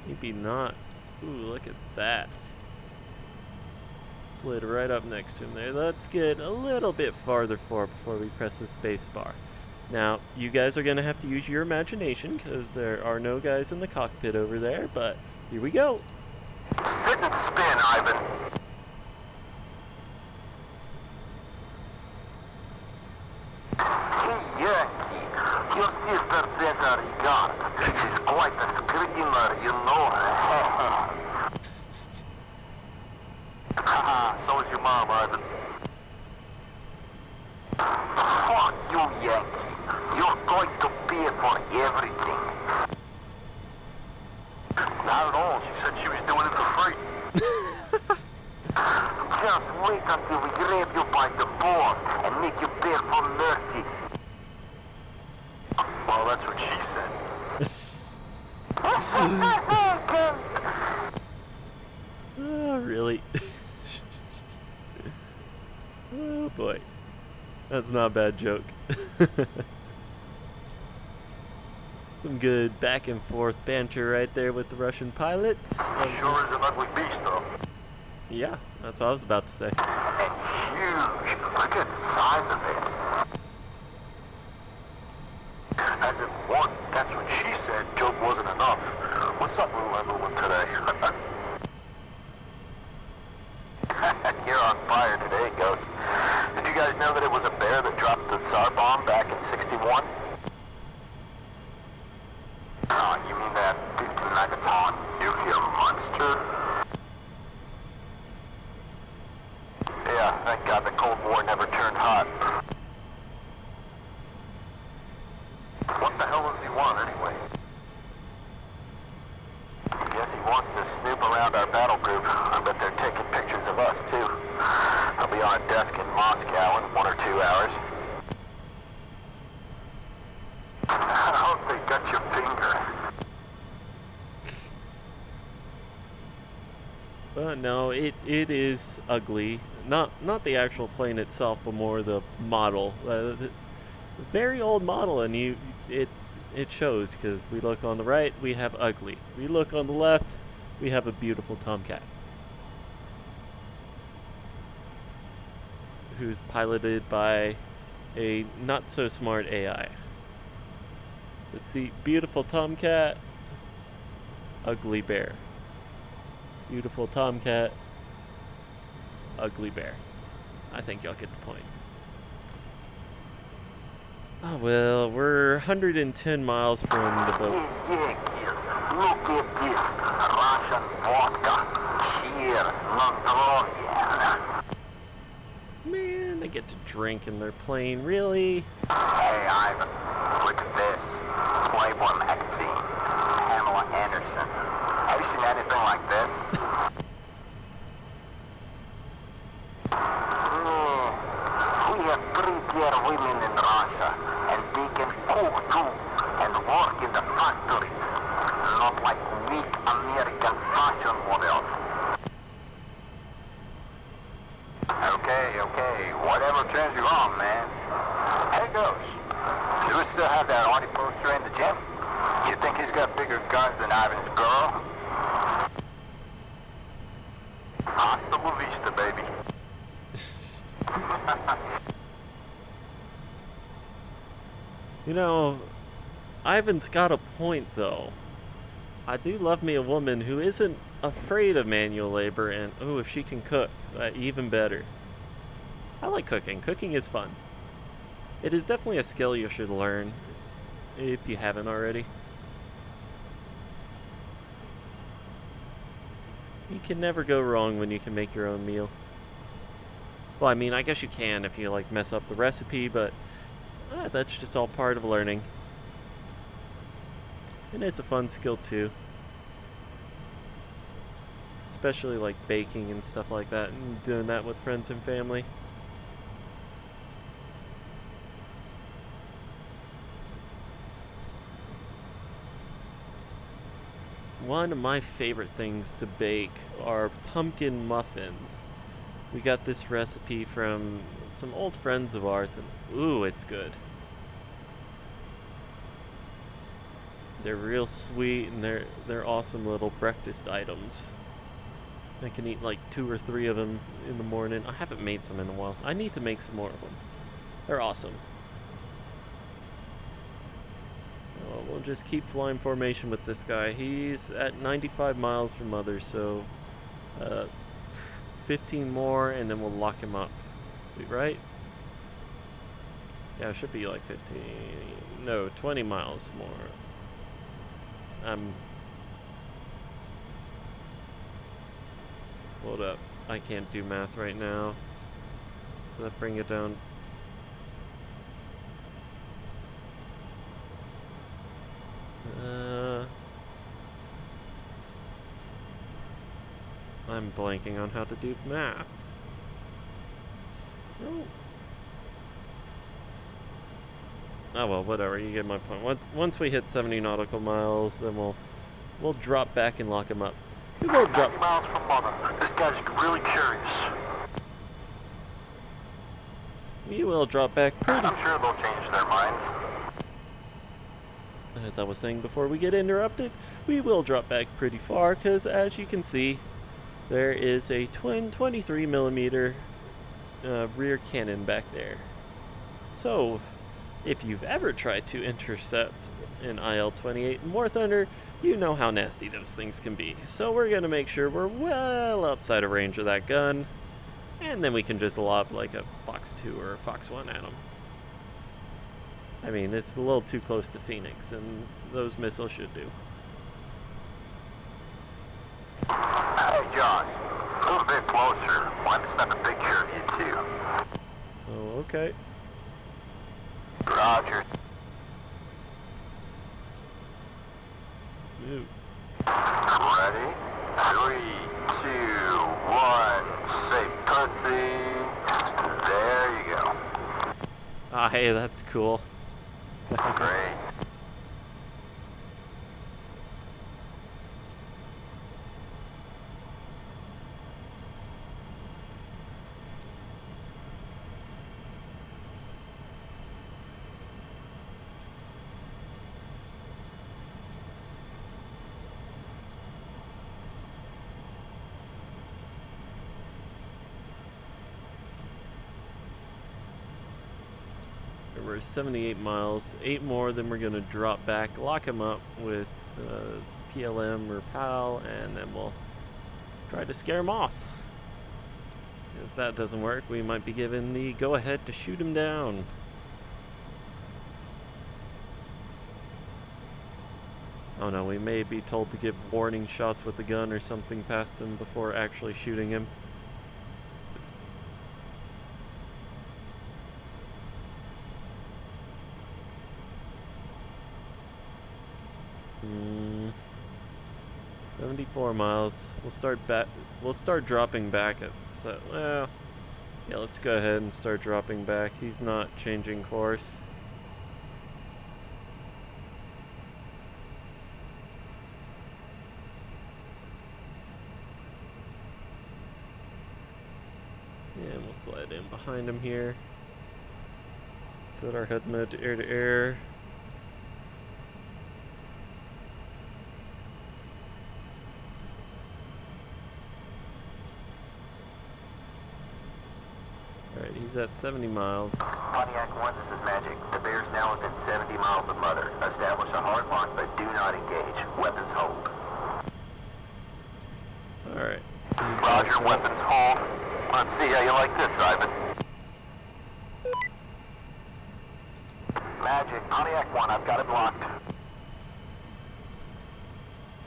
Maybe not. Ooh, look at that. Slid right up next to him there. Let's get a little bit farther forward before we press the space bar. Now, you guys are going to have to use your imagination because there are no guys in the cockpit over there, but here we go. Sit and spin, Ivan. Yankee, your sister sent her regards. She's quite a screamer, you know. Haha, so is your mom, Ivan. Fuck you, Yankee. You're going to pay for everything. Not at all. She said she was doing it for free. Just wait until we grab you by the balls and make you beg for mercy. Well, that's what she said. Oh, really? Oh, boy. That's not a bad joke. Some good back and forth banter right there with the Russian pilots. Sure is an ugly beast, though. Yeah, that's what I was about to say. And huge. Look at the size of it. As if one, that's what she said, joke wasn't enough. What's up, little Evelyn, today? You're on fire today, Ghost. Did you guys know that it was a bear that dropped the Tsar bomb back in '61? Oh, you mean that 50-megaton nuclear monster? Yeah, thank God the Cold War never turned hot. What the hell does he want, anyway? I guess he wants to snoop around our battle group. I bet they're taking pictures of us, too. I'll be on a desk in Moscow in 1 or 2 hours. No, it is ugly. Not the actual plane itself, but more the model. The very old model, and it shows, because we look on the right, we have ugly. We look on the left, we have a beautiful Tomcat, who's piloted by a not so smart AI. Let's see, beautiful Tomcat, ugly bear. Beautiful Tomcat, ugly bear. I think y'all get the point. Oh well, we're 110 miles from the boat. Look at this Russian vodka. Cheers, Mongolia. Man, they get to drink in their plane, really? Hey, Ivan, look at this. Playboy magazine. Pamela Anderson. Have you seen anything like this? We have 3 dear women in Russia, and they can cook too, and work in the factories. Not like weak American fashion models. Okay, whatever turns you on, man. Hey, Ghost, do we still have that Audi poster in the gym? You think he's got bigger guns than Ivan's girl? Hasta la vista, baby. You know, Ivan's got a point, though. I do love me a woman who isn't afraid of manual labor, and if she can cook, even better. I like cooking. Cooking is fun. It is definitely a skill you should learn, if you haven't already. You can never go wrong when you can make your own meal. Well, I mean, I guess you can if you, like, mess up the recipe, but that's just all part of learning. And it's a fun skill, too. Especially, like, baking and stuff like that, and doing that with friends and family. One of my favorite things to bake are pumpkin muffins. We got this recipe from some old friends of ours, and ooh, it's good. They're real sweet, and they're awesome little breakfast items. I can eat like 2 or 3 of them in the morning. I haven't made some in a while. I need to make some more of them. They're awesome. Well, we'll just keep flying formation with this guy. He's at 95 miles from Mother, so 15 more, and then we'll lock him up. Right? Yeah, it should be like 15. No, 20 miles more. Hold up. I can't do math right now. Let's bring it down. I'm blanking on how to do math. No. Oh well, whatever. You get my point. Once we hit 70 nautical miles, then we'll drop back and lock him up. We will drop 90 miles from Mother. This guy's really curious. We will drop back pretty. I'm sure they'll change their minds. As I was saying before we get interrupted, we will drop back pretty far, because as you can see, there is a twin 23mm rear cannon back there. So, if you've ever tried to intercept an IL-28 in War Thunder, you know how nasty those things can be. So we're going to make sure we're well outside of range of that gun, and then we can just lob like a Fox 2 or a Fox 1 at them. I mean, it's a little too close to Phoenix, and those missiles should do. Hey, John. A little bit closer. Want to snap a picture of you, too. Oh, okay. Roger. Ooh. Ready? 3, 2, 1. Say pussy. There you go. Ah, hey, that's cool. Great. We're at 78 miles. 8 more, then we're going to drop back, lock him up with PLM or PAL, and then we'll try to scare him off. If that doesn't work, we might be given the go-ahead to shoot him down. Oh no, we may be told to give warning shots with a gun or something past him before actually shooting him. Hmm. 74 miles. We'll start dropping back at well, yeah, let's go ahead and start dropping back. He's not changing course. And we'll slide in behind him here. Set our head mode to air. Alright, he's at 70 miles. Pontiac 1, this is Magic. The bear's now within 70 miles of Mother. Establish a hard lock, but do not engage. Weapons hold. Alright. Roger, weapons hold. Let's see how you like this, Ivan. Magic, Pontiac 1, I've got it locked.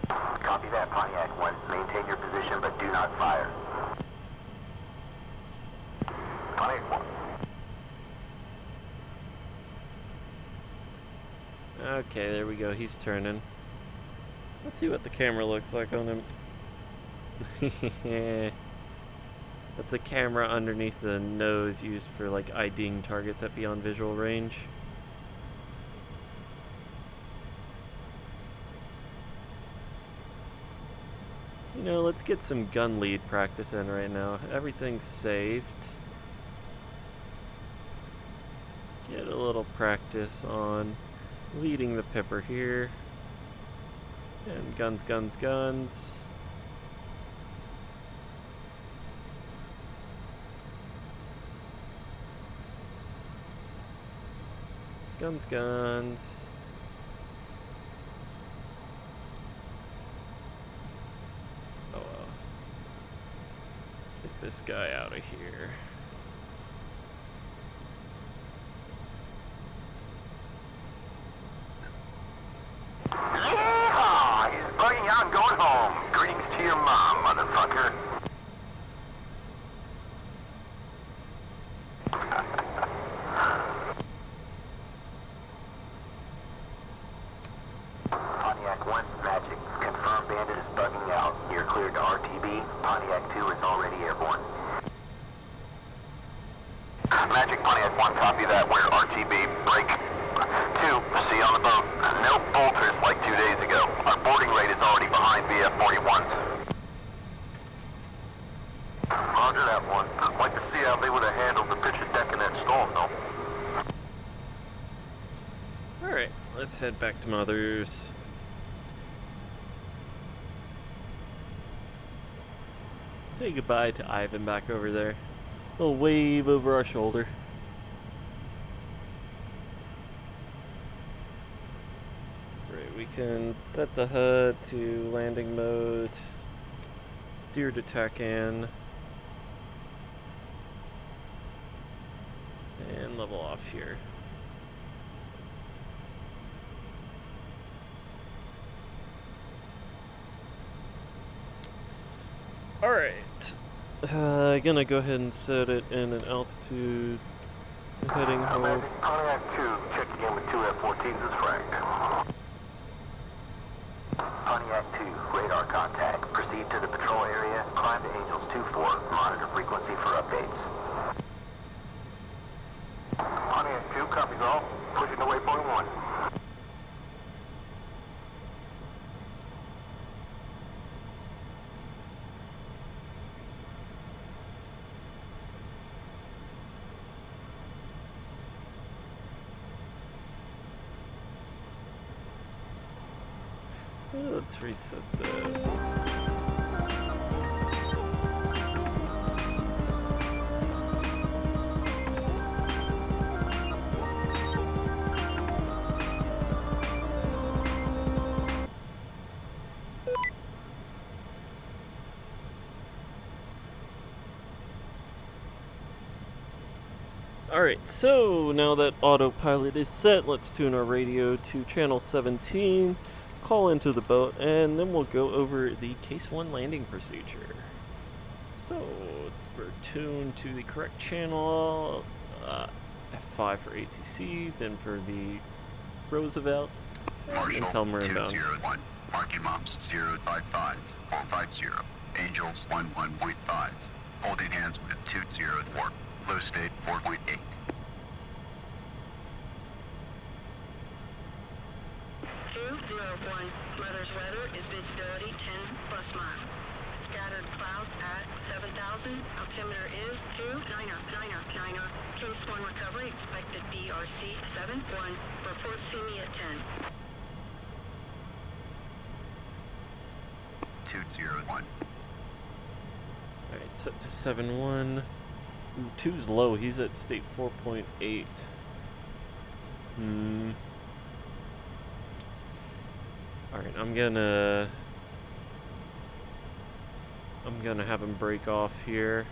Copy that, Pontiac 1. Maintain your position, but do not fire. Pontiac 1. Okay, there we go. He's turning. Let's see what the camera looks like on him. That's a camera underneath the nose used for like IDing targets at beyond visual range. You know, let's get some gun lead practice in right now. Everything's saved. Get a little practice on leading the pipper here. And guns. Guns, guns. Oh well. Get this guy out of here. Yeehaw! He's bugging out and going home. Greetings to your mom, motherfucker. Pontiac 1, Magic. Confirmed Bandit is bugging out. You're cleared to RTB. Pontiac 2 is already airborne. Magic, Pontiac 1, copy that. We're RTB. Break. 2, see you on the boat. No bolters like 2 days ago. Our boarding rate is already behind VF-41s. Roger that one. I'd like to see how they would have handled the pitch of deck in that storm, though. Alright, let's head back to Mother's. Say goodbye to Ivan back over there. A little wave over our shoulder. Right, we can set the HUD to landing mode. Steer to TACAN. And level off here. Alright. Gonna go ahead and set it in an altitude heading hold. Pontiac 2, check again with 2 F-14s is Frank. Pontiac 2, radar contact. Proceed to the patrol area. Climb to Angels 2-4. Monitor frequency for updates. Pontiac 2, copies all. Pushing to waypoint 1. Let's reset that. Alright, so now that autopilot is set, let's tune our radio to channel 17, call into the boat, and then we'll go over the Case 1 landing procedure. So, we're tuned to the correct channel, F5 for ATC, then for the Roosevelt, and tell them we're inbound. 201, marking moms 055, 450, Angels 11.5, holding hands with 204, low state 4.8. Mother's weather is visibility 10 plus miles. Scattered clouds at 7,000. Altimeter is 290. Case 1 recovery expected BRC 71. Report see me at 10. 201. Alright, set to 7-1. Ooh, 2's low, he's at state 4.8. Alright, I'm gonna have him break off here.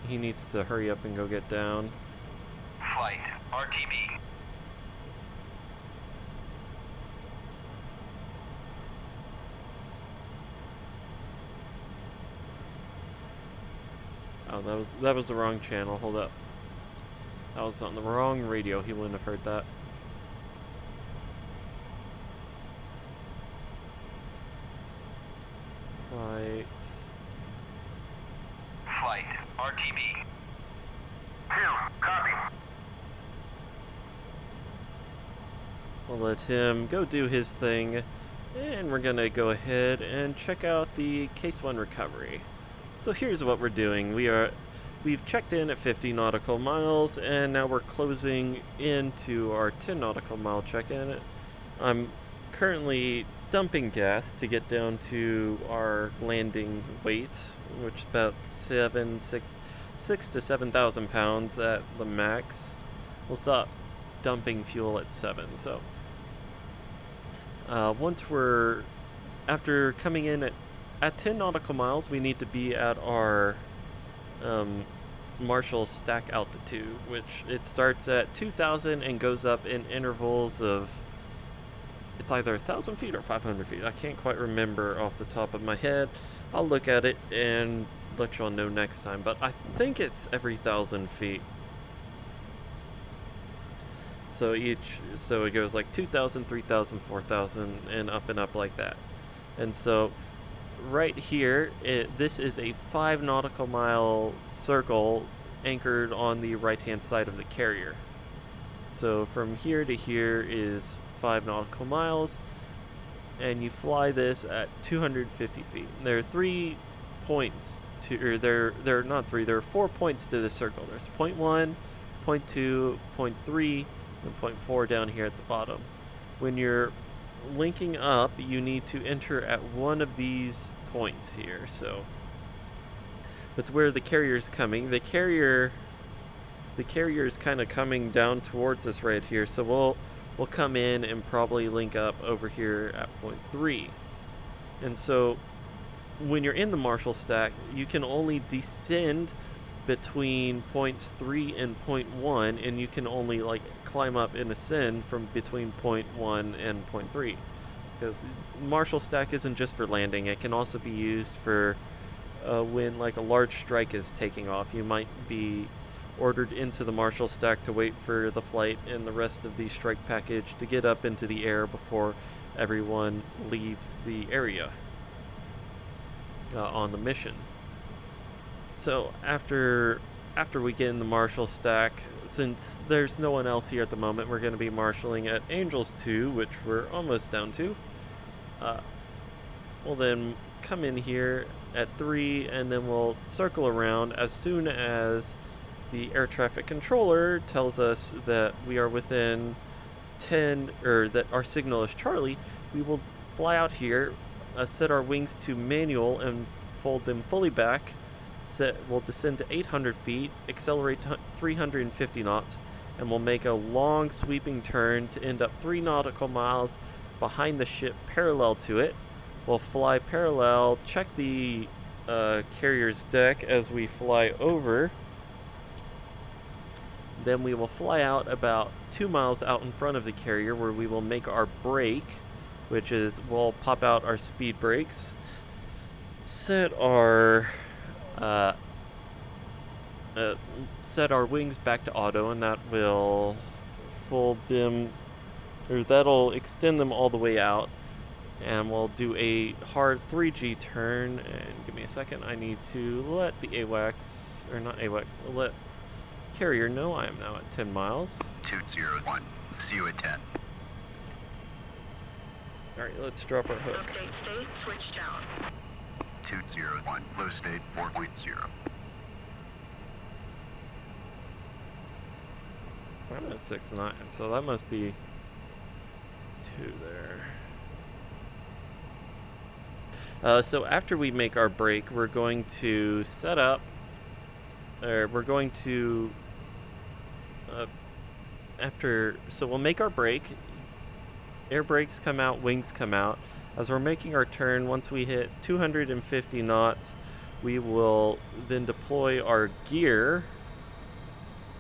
He needs to hurry up and go get down. Flight RTB. Oh, that was the wrong channel. Hold up. That was on the wrong radio. He wouldn't have heard that. Flight RTB. 2, copy. We'll let him go do his thing, and we're gonna go ahead and check out the Case 1 recovery. So here's what we're doing. We've checked in at 50 nautical miles, and now we're closing into our 10 nautical mile check-in. I'm currently dumping gas to get down to our landing weight, which is about 6 to 7,000 pounds at the max. We'll stop dumping fuel at 7. So after coming in at 10 nautical miles, we need to be at our Marshall stack altitude, which it starts at 2,000 and goes up in intervals of, it's either 1,000 feet or 500 feet. I can't quite remember off the top of my head. I'll look at it and let y'all know next time, but I think it's every 1,000 feet. So it goes like 2,000, 3,000, 4,000, and up like that. And so right here, this is a 5 nautical mile circle anchored on the right-hand side of the carrier. So from here to here is 5 nautical miles, and you fly this at 250 feet. There are 3 points there are 4 points to the circle. There's point 1, point 2, point 3, and point 4 down here at the bottom. When you're linking up, you need to enter at one of these points here. So with where the carrier's coming, the carrier is kind of coming down towards us right here. So we'll come in and probably link up over here at point 3. And so when you're in the Marshall stack, you can only descend between points 3 and point 1, and you can only like climb up and ascend from between point 1 and point 3, because Marshall stack isn't just for landing. It can also be used for when like a large strike is taking off. You might be ordered into the Marshall stack to wait for the flight and the rest of the strike package to get up into the air before everyone leaves the area on the mission. So after we get in the Marshall stack, since there's no one else here at the moment, we're going to be marshalling at Angels 2, which we're almost down to. We'll then come in here at 3, and then we'll circle around. As soon as the air traffic controller tells us that we are within 10, or that our signal is Charlie, we will fly out here, set our wings to manual and fold them fully back. We'll descend to 800 feet, accelerate to 350 knots, and we'll make a long sweeping turn to end up 3 nautical miles behind the ship parallel to it. We'll fly parallel, check the carrier's deck as we fly over. Then we will fly out about 2 miles out in front of the carrier, where we will make our break, which is we'll pop out our speed brakes, set our wings back to auto, and that will fold them, or that'll extend them all the way out. And we'll do a hard 3G turn. And give me a second, I need to let the AWACS, or not AWACS, let carrier know I am now at 10 miles. 201. See you at 10. Alright, let's drop our hook. Update state switched out. 201. Low state 4.0. I'm at 6.9, so that must be 2 there. So after we make our break, we're going to set up, or we're going to, so we'll make our break, air brakes come out, wings come out. As we're making our turn, once we hit 250 knots, we will then deploy our gear,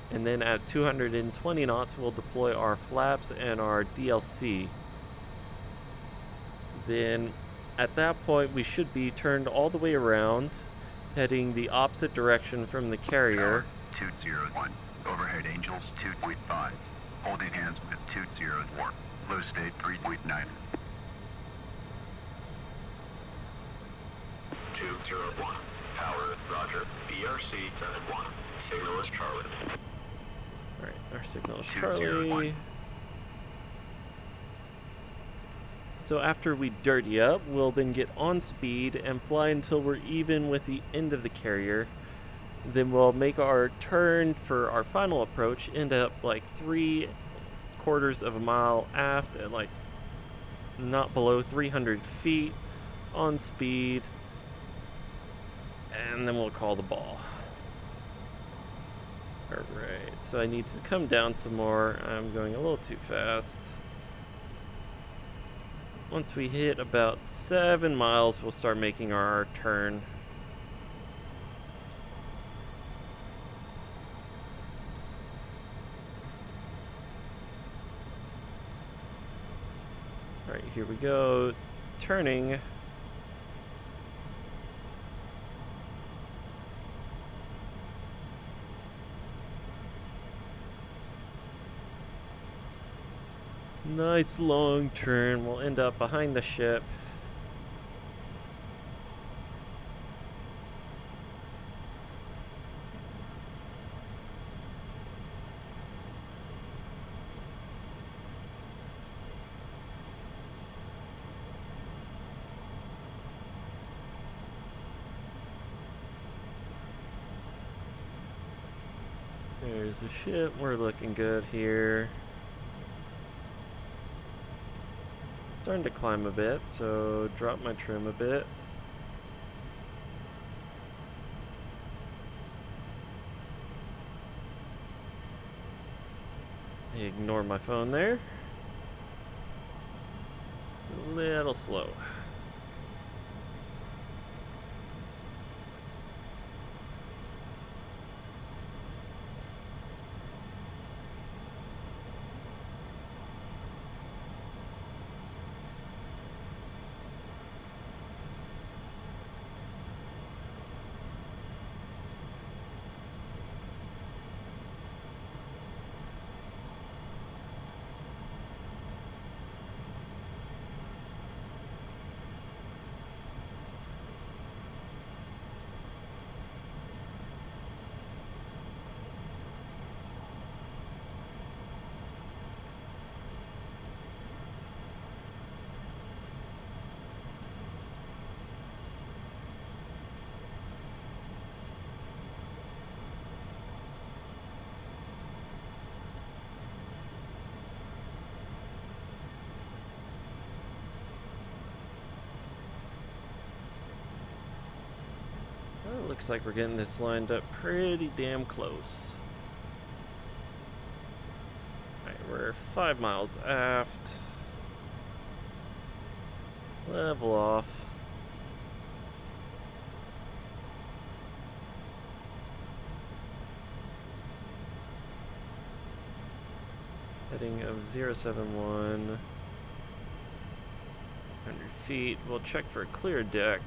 and then at 220 knots, we'll deploy our flaps and our DLC. Then at that point, we should be turned all the way around, heading the opposite direction from the carrier. 201. Overhead Angels 2.5. Holding hands with 204. Low state 3.9. 201. Tower, roger. BRC 71. Signal is Charlie. Alright, our signal is 201. Charlie. So after we dirty up, we'll then get on speed and fly until we're even with the end of the carrier. Then we'll make our turn for our final approach, end up like 3/4 of a mile aft at like not below 300 feet on speed, and then we'll call the ball. Alright, so I need to come down some more. I'm going a little too fast. Once we hit about 7 miles, we'll start making our turn. Alright, here we go. Turning. Nice long turn. We'll end up behind the ship. There's a ship. We're looking good here. Starting to climb a bit, so drop my trim a bit. Ignore my phone there. A little slow. Well, it looks like we're getting this lined up pretty damn close. Alright, we're 5 miles aft. Level off. Heading of 071. 100 feet. We'll check for a clear deck.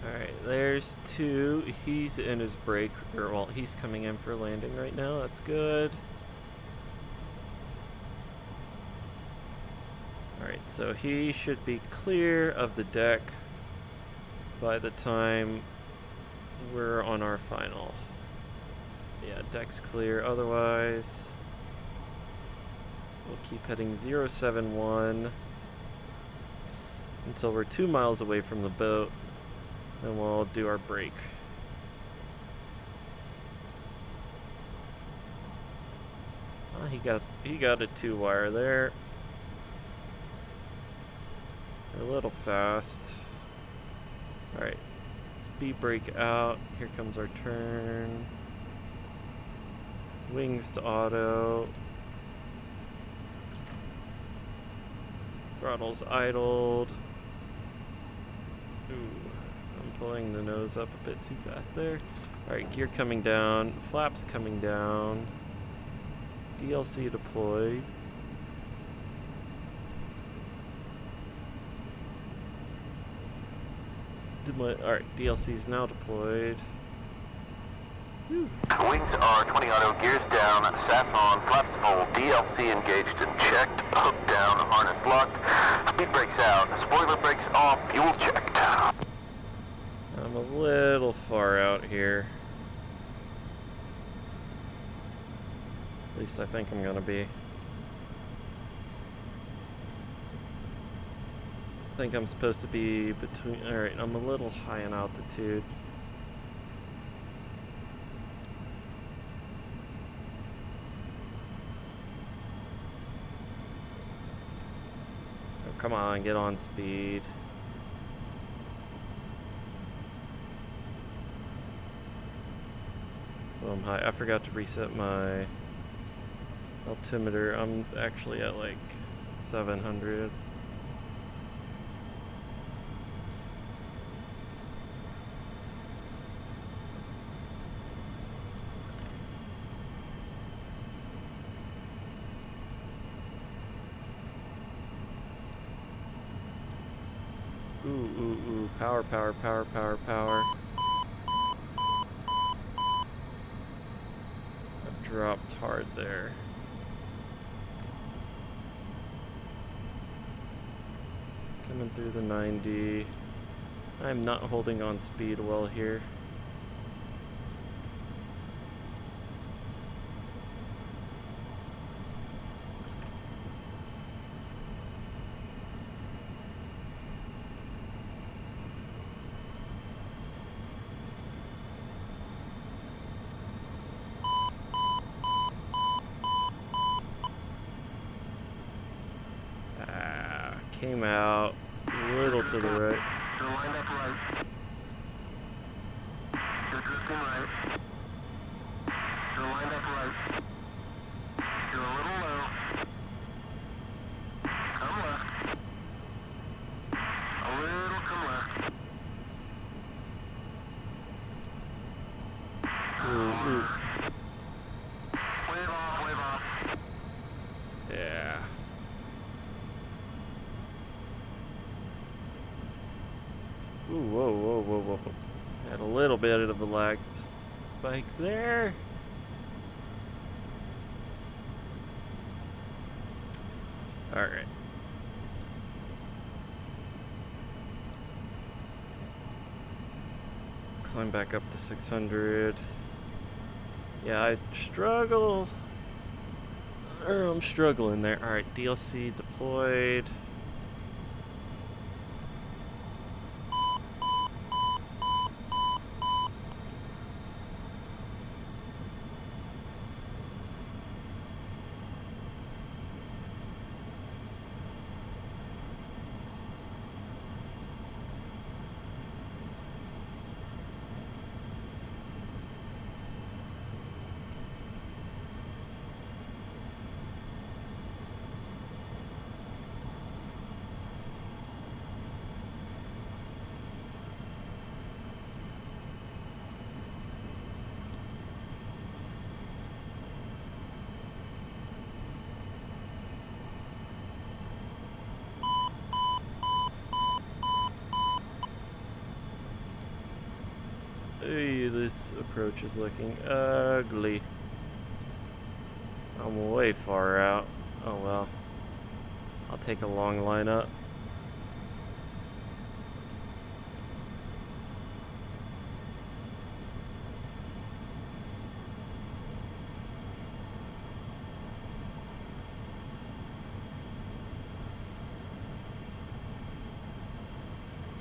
Alright, there's 2. He's in his break, or well, he's coming in for landing right now. That's good. Alright, so he should be clear of the deck by the time we're on our final. Yeah, deck's clear. Otherwise, we'll keep heading 071 until we're 2 miles away from the boat. Then we'll do our break. Oh, he got a 2-wire there. We're a little fast. Alright. Speed brake out. Here comes our turn. Wings to auto. Throttle's idled. Ooh. I'm pulling the nose up a bit too fast there. Alright, gear coming down. Flaps coming down. DLC deployed. Alright, DLC's now deployed. Whew. Wings are 20 auto, gears down, SAS on, flaps full, DLC engaged and checked, hook down, harness locked, speed brakes out, spoiler brakes off, fuel checked. I'm a little far out here. At least I think I'm gonna be. I think I'm supposed to be between. Alright, I'm a little high in altitude. Oh, come on, get on speed. Oh, I'm high. I forgot to reset my altimeter. I'm actually at like 700. Ooh, power, power, power, power, power. I dropped hard there. Coming through the 90. I'm not holding on speed well here. Came out a little to the right. You're lined up right. You're drifting right. You're lined up right. You're a little low. Come left. A little come left. Ooh. Wave off, wave off. Yeah. Ooh, whoa, whoa, whoa, whoa, whoa. Had a little bit of a lag spike there. Alright. Climb back up to 600. Yeah, I struggle. Or I'm struggling there. Alright, DLC deployed. Hey, this approach is looking ugly. I'm way far out. Oh well. I'll take a long line up.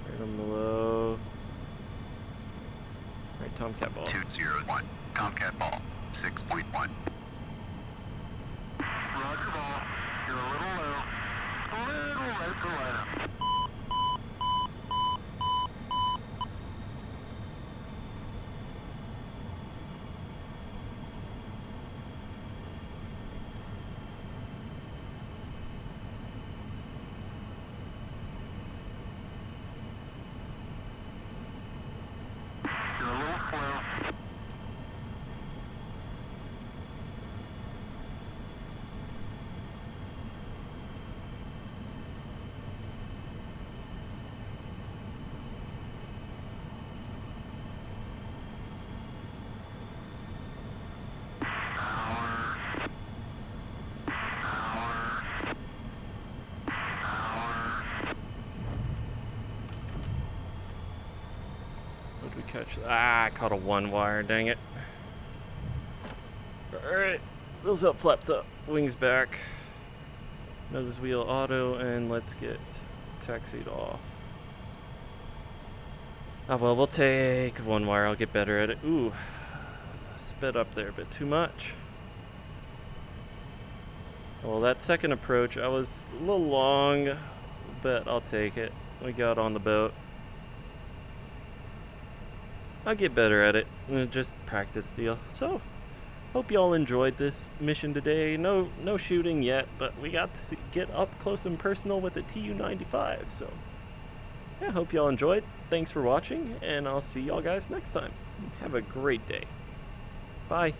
Right on below. Right, Tomcat ball. 201. Tomcat ball. 6.1. Roger ball. You're a little low. A little right for lineup. You're a little slow. What did we catch? Ah, I caught a one wire, dang it. Alright, wheels up, flaps up, wings back, nose wheel auto, and let's get taxied off. Ah, well, we'll take one wire, I'll get better at it. Ooh, sped up there a bit too much. Well, that second approach, I was a little long, but I'll take it. We got on the boat. I'll get better at it. Just practice deal. So, hope y'all enjoyed this mission today. No shooting yet, but we got to get up close and personal with the Tu-95. So, yeah, hope y'all enjoyed. Thanks for watching, and I'll see y'all guys next time. Have a great day. Bye.